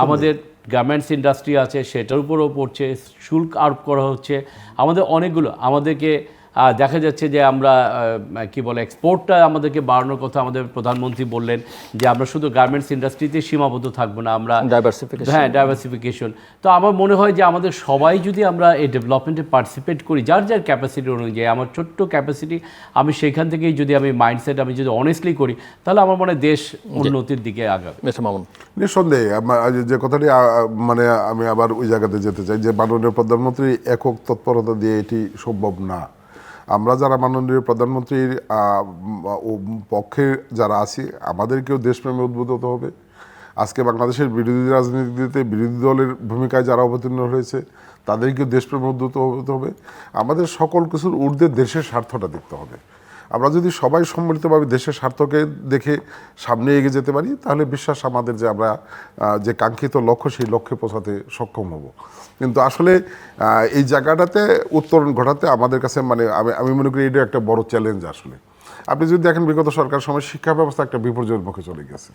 আমাদের গার্মেন্টস ইন্ডাস্ট্রি আছে, সেটার উপরও পড়ছে, শুল্ক আরোপ করা হচ্ছে। আমাদের অনেকগুলো, আমাদেরকে দেখা যাচ্ছে যে আমরা কি বলে এক্সপোর্টটা আমাদেরকে বাড়ানোর কথা আমাদের প্রধানমন্ত্রী বললেন যে আমরা শুধু গার্মেন্টস ইন্ডাস্ট্রিতে সীমাবদ্ধ থাকবো না, আমরা ডাইভার্সিফিকেশন। তো আমার মনে হয় যে আমাদের সবাই যদি আমরা এই ডেভেলপমেন্টে পার্টিসিপেট করি যার ক্যাপাসিটি অনুযায়ী, আমার ছোট্ট ক্যাপাসিটি, আমি সেখান থেকেই যদি আমি মাইন্ডসেট আমি যদি অনেস্টলি করি, তাহলে আমার মনে হয় দেশ উন্নতির দিকে আগাবে। নিঃসন্দেহে যে কথাটি মানে আমি আবার ওই জায়গাতে যেতে চাই যে মাননীয় প্রধানমন্ত্রী একক তৎপরতা দিয়ে এটি সম্ভব না। আমরা যারা মাননীয় প্রধানমন্ত্রীর পক্ষে যারা আছি, আমাদেরকেও দেশপ্রেমে উদ্বুদ্ধ হতে হবে। আজকে বাংলাদেশের বিরোধী রাজনীতিতে বিরোধী দলের ভূমিকায় যারা অবতীর্ণ হয়েছে তাদেরকেও দেশপ্রেমে উদ্বুদ্ধ হতে হবে। আমাদের সকল কিছুর ঊর্ধ্বে দেশের স্বার্থটা দেখতে হবে। আমরা যদি সবাই সম্মিলিতভাবে দেশের স্বার্থকে দেখে সামনে এগিয়ে যেতে পারি, তাহলে বিশ্বাস আমাদের যে আমরা যে কাঙ্ক্ষিত লক্ষ্য, সেই লক্ষ্যে পৌঁছাতে সক্ষম হব। কিন্তু আসলে এই জায়গাটাতে উত্তরণ ঘটাতে আমাদের কাছে মানে আমি মনে করি এটা একটা বড় চ্যালেঞ্জ। আসলে আপনি যদি দেখেন বিগত সরকার সময় শিক্ষা ব্যবস্থা একটা বিপর্যয়ের মুখে চলে গেছে,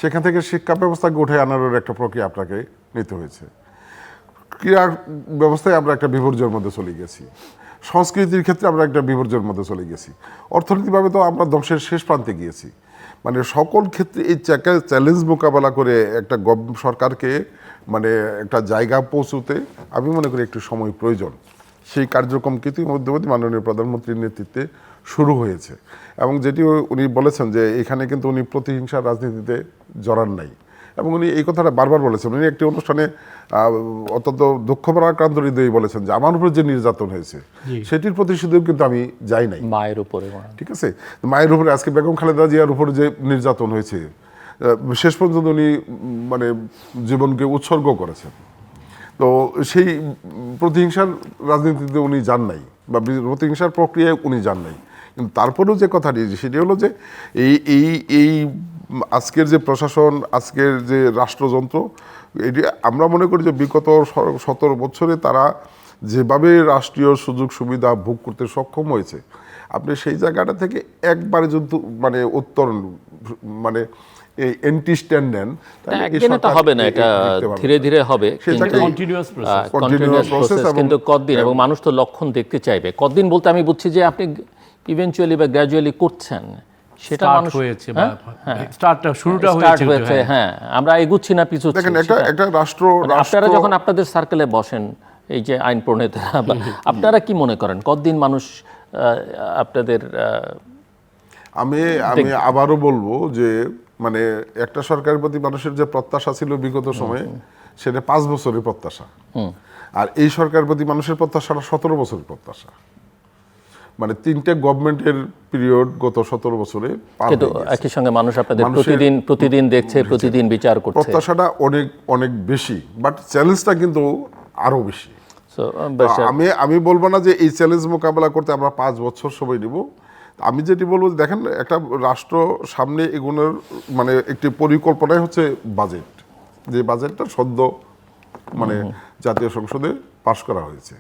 সেখান থেকে শিক্ষা ব্যবস্থাকে উঠে আনার একটা প্রক্রিয়া আপনাকে নিতে হয়েছে। ক্রীড়া ব্যবস্থায় আমরা একটা বিপর্যয়ের মধ্যে চলে গেছি, সংস্কৃতির ক্ষেত্রে আমরা একটা বিপর্যয়ের মধ্যে চলে গেছি, অর্থনৈতিকভাবে তো আমরা ধ্বংসের শেষ প্রান্তে গিয়েছি। মানে সকল ক্ষেত্রে এই চ্যালেঞ্জ মোকাবেলা করে একটা সরকারকে মানে একটা জায়গা পৌঁছতে আমি মনে করি একটু সময় প্রয়োজন। সেই কার্যক্রম কিন্তু মধ্যবর্তী মাননীয় প্রধানমন্ত্রীর নেতৃত্বে শুরু হয়েছে এবং যেটি উনি বলেছেন যে এখানে কিন্তু উনি প্রতিহিংসার রাজনীতিতে জড়ান নাই, এবং উনি এই কথাটা বারবার বলেছেন। উনি একটি অনুষ্ঠানে অত্যন্ত দুঃখ পরাক্রান্ত হৃদয়ে বলেছেন যে আমার উপর যে নির্যাতন হয়েছে সেটির প্রতিশোধেও কিন্তু আমি যাই নাই। মায়ের উপরে ঠিক আছে, মায়ের উপরে আজকে বেগম খালেদা জিয়ার উপরে যে নির্যাতন হয়েছে, শেষ পর্যন্ত উনি মানে জীবনকে উৎসর্গ করেছেন। তো সেই প্রতিহিংসার রাজনীতিতে উনি যান নাই, বা প্রতিহিংসার প্রক্রিয়ায় উনি যান নাই। কিন্তু তারপরেও যে কথাটি, সেটি হলো যে এই আজকের যে প্রশাসন, আজকের যে রাষ্ট্রযন্ত্র, এটি আমরা মনে করি যে বিগত 17 বছরে তারা যেভাবে রাষ্ট্রীয় সুযোগ সুবিধা ভোগ করতে সক্ষম হয়েছে, আপনি সেই জায়গাটা থেকে একবারে যদি মানে উত্তরণ মানে এন্টি স্ট্যান্ড নেন, একদিনে তো হবে না, এটা ধীরে ধীরে হবে, কন্টিনিউয়াস প্রসেস, কন্টিনিউয়াস প্রসেস। কিন্তু কতদিন, এবং মানুষ তো লক্ষণ দেখতে চাইবে। কতদিন বলতে আমি বুঝছি যে আপনি ইভেনচুয়ালি বা গ্র্যাজুয়ালি করছেন, সেটা মানুষ হয়েছে বা স্টার্টটা শুরুটা হয়েছে। হ্যাঁ, আমরা এগুচ্ছি না, পিছুচ্ছি। দেখেন একটা রাষ্ট্র, আপনারা যখন আপনাদের সার্কেলে বসেন, এই যে আইন প্রণেতারা, আপনারা কি মনে করেন কতদিন মানুষ আপনাদের? আমি আবারও বলবো যে মানে একটা সরকারের প্রতি মানুষের যে প্রত্যাশা ছিল বিগত সময়ে, সেটা 5 বছরের প্রত্যাশা। আর এই সরকারের প্রতি মানুষের প্রত্যাশাটা 17 বছরের প্রত্যাশা। মানে 3টে গভর্নমেন্টের পিরিয়ড গত 17 বছরে পার কিন্তু হয়ে গেছে। একই সঙ্গে মানুষ আপনাদের প্রতিদিন দেখছে, প্রতিদিন বিচার করছে। প্রত্যাশাটা অনেক বেশি, বাট চ্যালেঞ্জটা কিন্তু আরো বেশি। আমি বলবো না যে এই চ্যালেঞ্জ মোকাবেলা করতে আমরা 5 বছর সময় নিব। আমি যেটি বলবো, দেখেন একটা রাষ্ট্র সামনে এগোনোর মানে একটি পরিকল্পনাই হচ্ছে বাজেট, যে বাজেটটা সদ্য মানে জাতীয় সংসদে পাশ করা হয়েছে।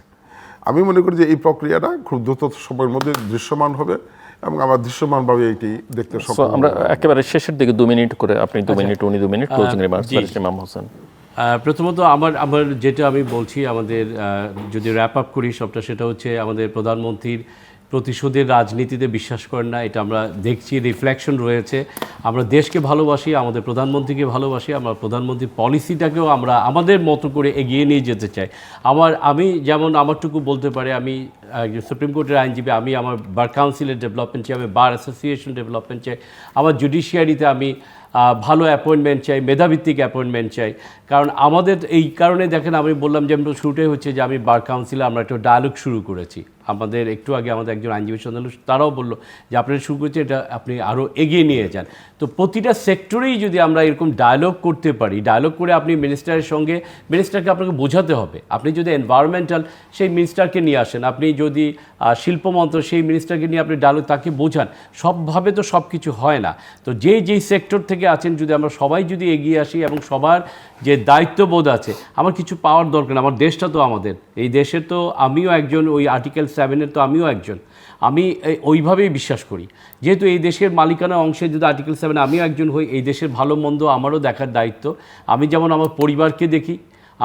আমি মনে করি যে এই প্রক্রিয়াটা খুব দ্রুত সময়ের মধ্যে দৃশ্যমান হবে, এবং আমরা দৃশ্যমানভাবে এটি দেখতে সক্ষম। আমরা একেবারে শেষের দিকে 2 মিনিট করে, আপনি 2 মিনিট, উনি 2 মিনিট, ক্লোজিং রিমার্কস ইমাম হোসেন। প্রথমত আমার যেটা আমি বলছি, আমাদের যদি র্যাপ আপ করি সবটা, সেটা হচ্ছে আমাদের প্রধানমন্ত্রীর প্রতিশোধের রাজনীতিতে বিশ্বাস করেন না, এটা আমরা দেখছি, রিফ্লেকশন রয়েছে। আমরা দেশকে ভালোবাসি, আমাদের প্রধানমন্ত্রীকে ভালোবাসি, আমরা প্রধানমন্ত্রীর পলিসিটাকেও আমরা আমাদের মতো করে এগিয়ে নিয়ে যেতে চাই। আমি যেমন আমারটুকু বলতে পারি, আমি একজন সুপ্রিম কোর্টের আইনজীবী, আমি আমার বার কাউন্সিলের ডেভেলপমেন্ট চাই, আমি বার অ্যাসোসিয়েশন ডেভেলপমেন্ট চাই, আমার জুডিশিয়ারিতে আমি ভালো অ্যাপয়েন্টমেন্ট চাই, মেধাভিত্তিক অ্যাপয়েন্টমেন্ট চাই। কারণ আমাদের এই কারণে দেখেন, আমি বললাম যে শুরুটাই হচ্ছে যে আমি বার কাউন্সিলে আমরা একটা ডায়ালগ শুরু করেছি। আমাদের একটু আগে আমাদের একজন আইনজীবী সন্ধান, তারাও বললো যে আপনারা শুরু করেছে, এটা আপনি আরও এগিয়ে নিয়ে যান। তো প্রতিটা সেক্টরেই যদি আমরা এরকম ডায়ালগ করতে পারি, ডায়ালগ করে আপনি মিনিস্টারের সঙ্গে, মিনিস্টারকে আপনাকে বোঝাতে হবে। আপনি যদি এনভায়রনমেন্টাল, সেই মিনিস্টারকে নিয়ে আসেন, আপনি যদি শিল্পমন্ত্র, সেই মিনিস্টারকে নিয়ে আপনি ডায়ালগ, তাকে বোঝান। সবভাবে তো সব কিছু হয় না। তো যেই সেক্টর থেকে আছেন, যদি আমরা সবাই যদি এগিয়ে আসি, এবং সবার যে দায়িত্ববোধ আছে, আমার কিছু পাওয়ার দরকার না, আমার দেশটা তো আমাদের, এই দেশের তো আমিও একজন, ওই আর্টিকেল 7-এর তো আমিও একজন। আমি ওইভাবেই বিশ্বাস করি, যেহেতু এই দেশের মালিকানা অংশে যদি আর্টিকেল 7 আমিও একজন হই, এই দেশের ভালো মন্দ আমারও দেখার দায়িত্ব। আমি যেমন আমার পরিবারকে দেখি,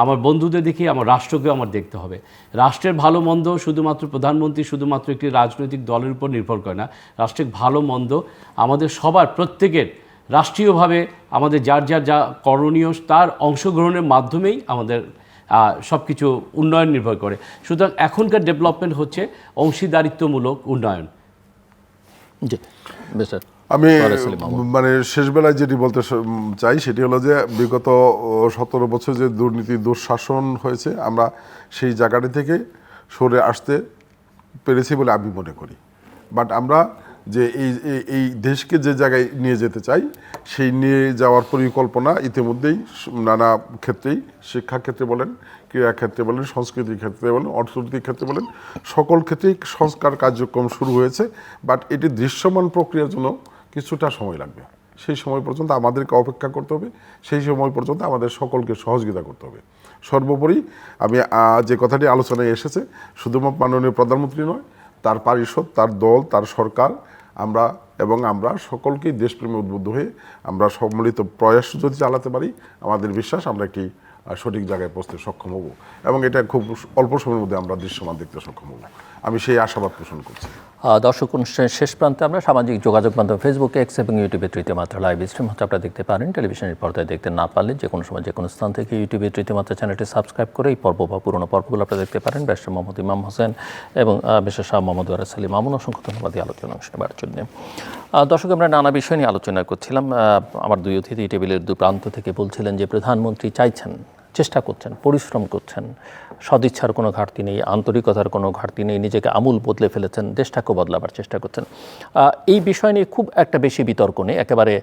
আমার বন্ধুদের দেখি, আমার রাষ্ট্রকেও আমার দেখতে হবে। রাষ্ট্রের ভালো মন্দ শুধুমাত্র প্রধানমন্ত্রী, শুধুমাত্র একটি রাজনৈতিক দলের উপর নির্ভর করে না। রাষ্ট্রের ভালো মন্দ আমাদের সবার, প্রত্যেকের রাষ্ট্রীয়ভাবে আমাদের যার যা করণীয়, তার অংশগ্রহণের মাধ্যমেই আমাদের সব কিছু উন্নয়ন নির্ভর করে। সুতরাং এখনকার ডেভেলপমেন্ট হচ্ছে অংশীদারিত্বমূলক উন্নয়ন। আমি মানে শেষবেলায় যেটি বলতে চাই, সেটি হলো যে বিগত 17 বছর যে দুর্নীতি, দুঃশাসন হয়েছে, আমরা সেই জায়গাটি থেকে সরে আসতে পেরেছি বলে আমি মনে করি। বাট আমরা যে এই দেশকে যে জায়গায় নিয়ে যেতে চাই, সেই নিয়ে যাওয়ার পরিকল্পনা ইতিমধ্যেই নানা ক্ষেত্রেই, শিক্ষাক্ষেত্রে বলেন, ক্রীড়াক্ষেত্রে বলেন, সংস্কৃতির ক্ষেত্রে বলেন, অর্থনৈতিক ক্ষেত্রে বলেন, সকল ক্ষেত্রেই সংস্কার কার্যক্রম শুরু হয়েছে। বাট এটি দৃশ্যমান প্রক্রিয়ার জন্য কিছুটা সময় লাগবে। সেই সময় পর্যন্ত আমাদেরকে অপেক্ষা করতে হবে, সেই সময় পর্যন্ত আমাদের সকলকে সহযোগিতা করতে হবে। সর্বোপরি আমি যে কথাটি আলোচনায় এসেছে, শুধুমাত্র মাননীয় প্রধানমন্ত্রী নয়, তার পারিষদ, তার দল, তার সরকার, আমরা সকলকেই দেশপ্রেমে উদ্বুদ্ধ হয়ে আমরা সম্মিলিত প্রয়াস যদি চালাতে পারি, আমাদের বিশ্বাস আমরা একটি সঠিক জায়গায় পৌঁছতে সক্ষম হব, এবং এটা খুব অল্প সময়ের মধ্যে আমরা দৃশ্যমান দেখতে সক্ষম হব। আমি সেই আশাবাদ পোষণ করছি। দর্শক অনুষ্ঠানের শেষ প্রান্তে আমরা সামাজিক যোগাযোগ মাধ্যম ফেসবুকে, এক্স এবং ইউটিউবে তৃতীয় মাত্রা লাইভ স্ট্রিম হচ্ছে আপনারা দেখতে পারেন। টেলিভিশনের পর্দায় দেখতে না পারলে যে কোনো সময় যে কোনো স্থান থেকে ইউটিউবে তৃতীয় মাত্রা চ্যানেলটি সাবস্ক্রাইব করে এই পর্ব বা পুরোনো পর্বগুলো আপনারা দেখতে পারেন। ব্যারিস্টার মোহাম্মদ ইমাম হোসেন এবং বিশেষ শাহ মোহাম্মদ ওয়ারেস আলী মামুন, অসংখ্য ধন্যবাদ এই আলোচনা অংশ নেবার জন্য। দর্শক, আমরা নানা বিষয় নিয়ে আলোচনা করছিলাম। আমার দুই অতিথি টেবিলের দু প্রান্ত থেকে বলছিলেন যে প্রধানমন্ত্রী চাইছেন, চেষ্টা করছেন, পরিশ্রম করছেন, সদিচ্ছার কোনো ঘাটতি নেই, আন্তরিকতার কোনো ঘাটতি নেই, নিজেকে আমূল বদলে ফেলেছেন, দেশটাকেও বদলাবার চেষ্টা করছেন। এই বিষয় নিয়ে খুব একটা বেশি বিতর্ক নেই। একেবারে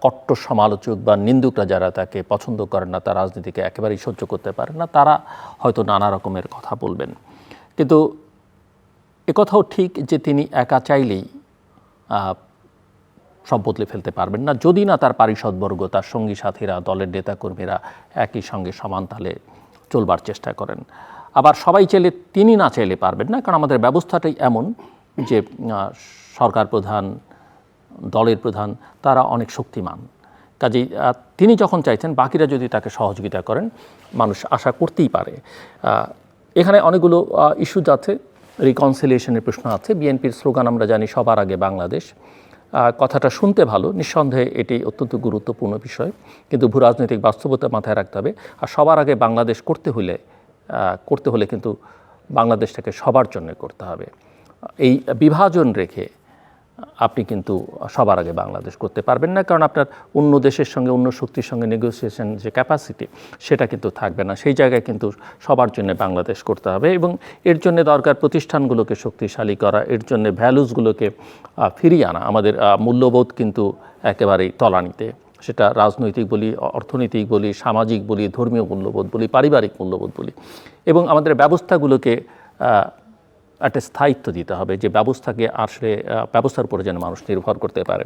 কট্টর সমালোচক বা নিন্দুকরা যারা তাকে পছন্দ করেন না, তার রাজনীতিকে একেবারেই সহ্য করতে পারেন না, তারা হয়তো নানা রকমের কথা বলবেন। কিন্তু একথাও ঠিক যে তিনি একা চাইলেই সব বদলে ফেলতে পারবেন না, যদি না তার পারিষদবর্গ, তার সঙ্গী সাথীরা, দলের নেতাকর্মীরা একই সঙ্গে সমান তালে চলবার চেষ্টা করেন। আবার সবাই চাইলে, তিনি না চাইলে পারবেন না, কারণ আমাদের ব্যবস্থাটাই এমন যে সরকার প্রধান, দলের প্রধান তারা অনেক শক্তিমান। কাজেই তিনি যখন চাইছেন, বাকিরা যদি তাকে সহযোগিতা করেন, মানুষ আশা করতেই পারে। এখানে অনেকগুলো ইস্যু আছে, রিকনসিলিয়েশনের প্রশ্ন আছে। বিএনপির স্লোগান আমরা জানি সবার আগে বাংলাদেশ। কথাটা শুনতে ভালো, নিঃসন্দেহে এটি অত্যন্ত গুরুত্বপূর্ণ বিষয়, কিন্তু ভূরাজনৈতিক বাস্তবতা মাথায় রাখতে হবে। আর সবার আগে বাংলাদেশ করতে হলে কিন্তু বাংলাদেশটাকে সবার জন্য করতে হবে। এই বিভাজন রেখে আপনি কিন্তু সবার আগে বাংলাদেশ করতে পারবেন না, কারণ আপনার অন্য দেশের সঙ্গে, অন্য শক্তির সঙ্গে নেগোসিয়েশন যে ক্যাপাসিটি, সেটা কিন্তু থাকবে না। সেই জায়গায় কিন্তু সবার জন্য বাংলাদেশ করতে হবে, এবং এর জন্য দরকার প্রতিষ্ঠানগুলোকে শক্তিশালী করা, এর জন্য ভ্যালুসগুলোকে ফিরিয়ে আনা। আমাদের মূল্যবোধ কিন্তু একেবারেই তলানিতে, সেটা রাজনৈতিক বলি, অর্থনৈতিক বলি, সামাজিক বলি, ধর্মীয় মূল্যবোধ বলি, পারিবারিক মূল্যবোধ বলি। এবং আমাদের ব্যবস্থাগুলোকে একটা স্থায়িত্ব দিতে হবে, যে ব্যবস্থাকে আসলে ব্যবস্থার উপরে যেন মানুষ নির্ভর করতে পারে।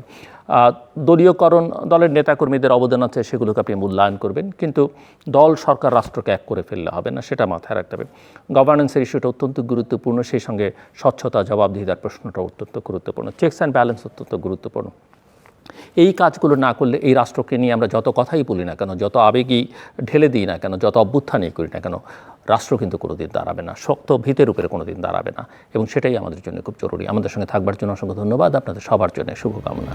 দলীয়করণ, দলের নেতাকর্মীদের অবদান আছে, সেগুলোকে আপনি মূল্যায়ন করবেন, কিন্তু দল, সরকার, রাষ্ট্রকে এক করে ফেললে হবে না, সেটা মাথায় রাখতে হবে। গভর্নেন্সের ইস্যুটা অত্যন্ত গুরুত্বপূর্ণ, সেই সঙ্গে স্বচ্ছতা, জবাবদিহিতার প্রশ্নটা অত্যন্ত গুরুত্বপূর্ণ, চেকস অ্যান্ড ব্যালেন্স অত্যন্ত গুরুত্বপূর্ণ। এই কাজগুলো না করলে এই রাষ্ট্রকে নিয়ে আমরা যত কথাই বলি না কেন, যত আবেগই ঢেলে দিই না কেন, যত অভ্যুত্থানই করি না কেন, রাষ্ট্র কিন্তু কোনোদিন দাঁড়াবে না, শক্ত ভিতের উপরে কোনোদিন দাঁড়াবে না, এবং সেটাই আমাদের জন্য খুব জরুরি। আমাদের সঙ্গে থাকবার জন্য অসংখ্য ধন্যবাদ। আপনাদের সবার জন্য শুভকামনা।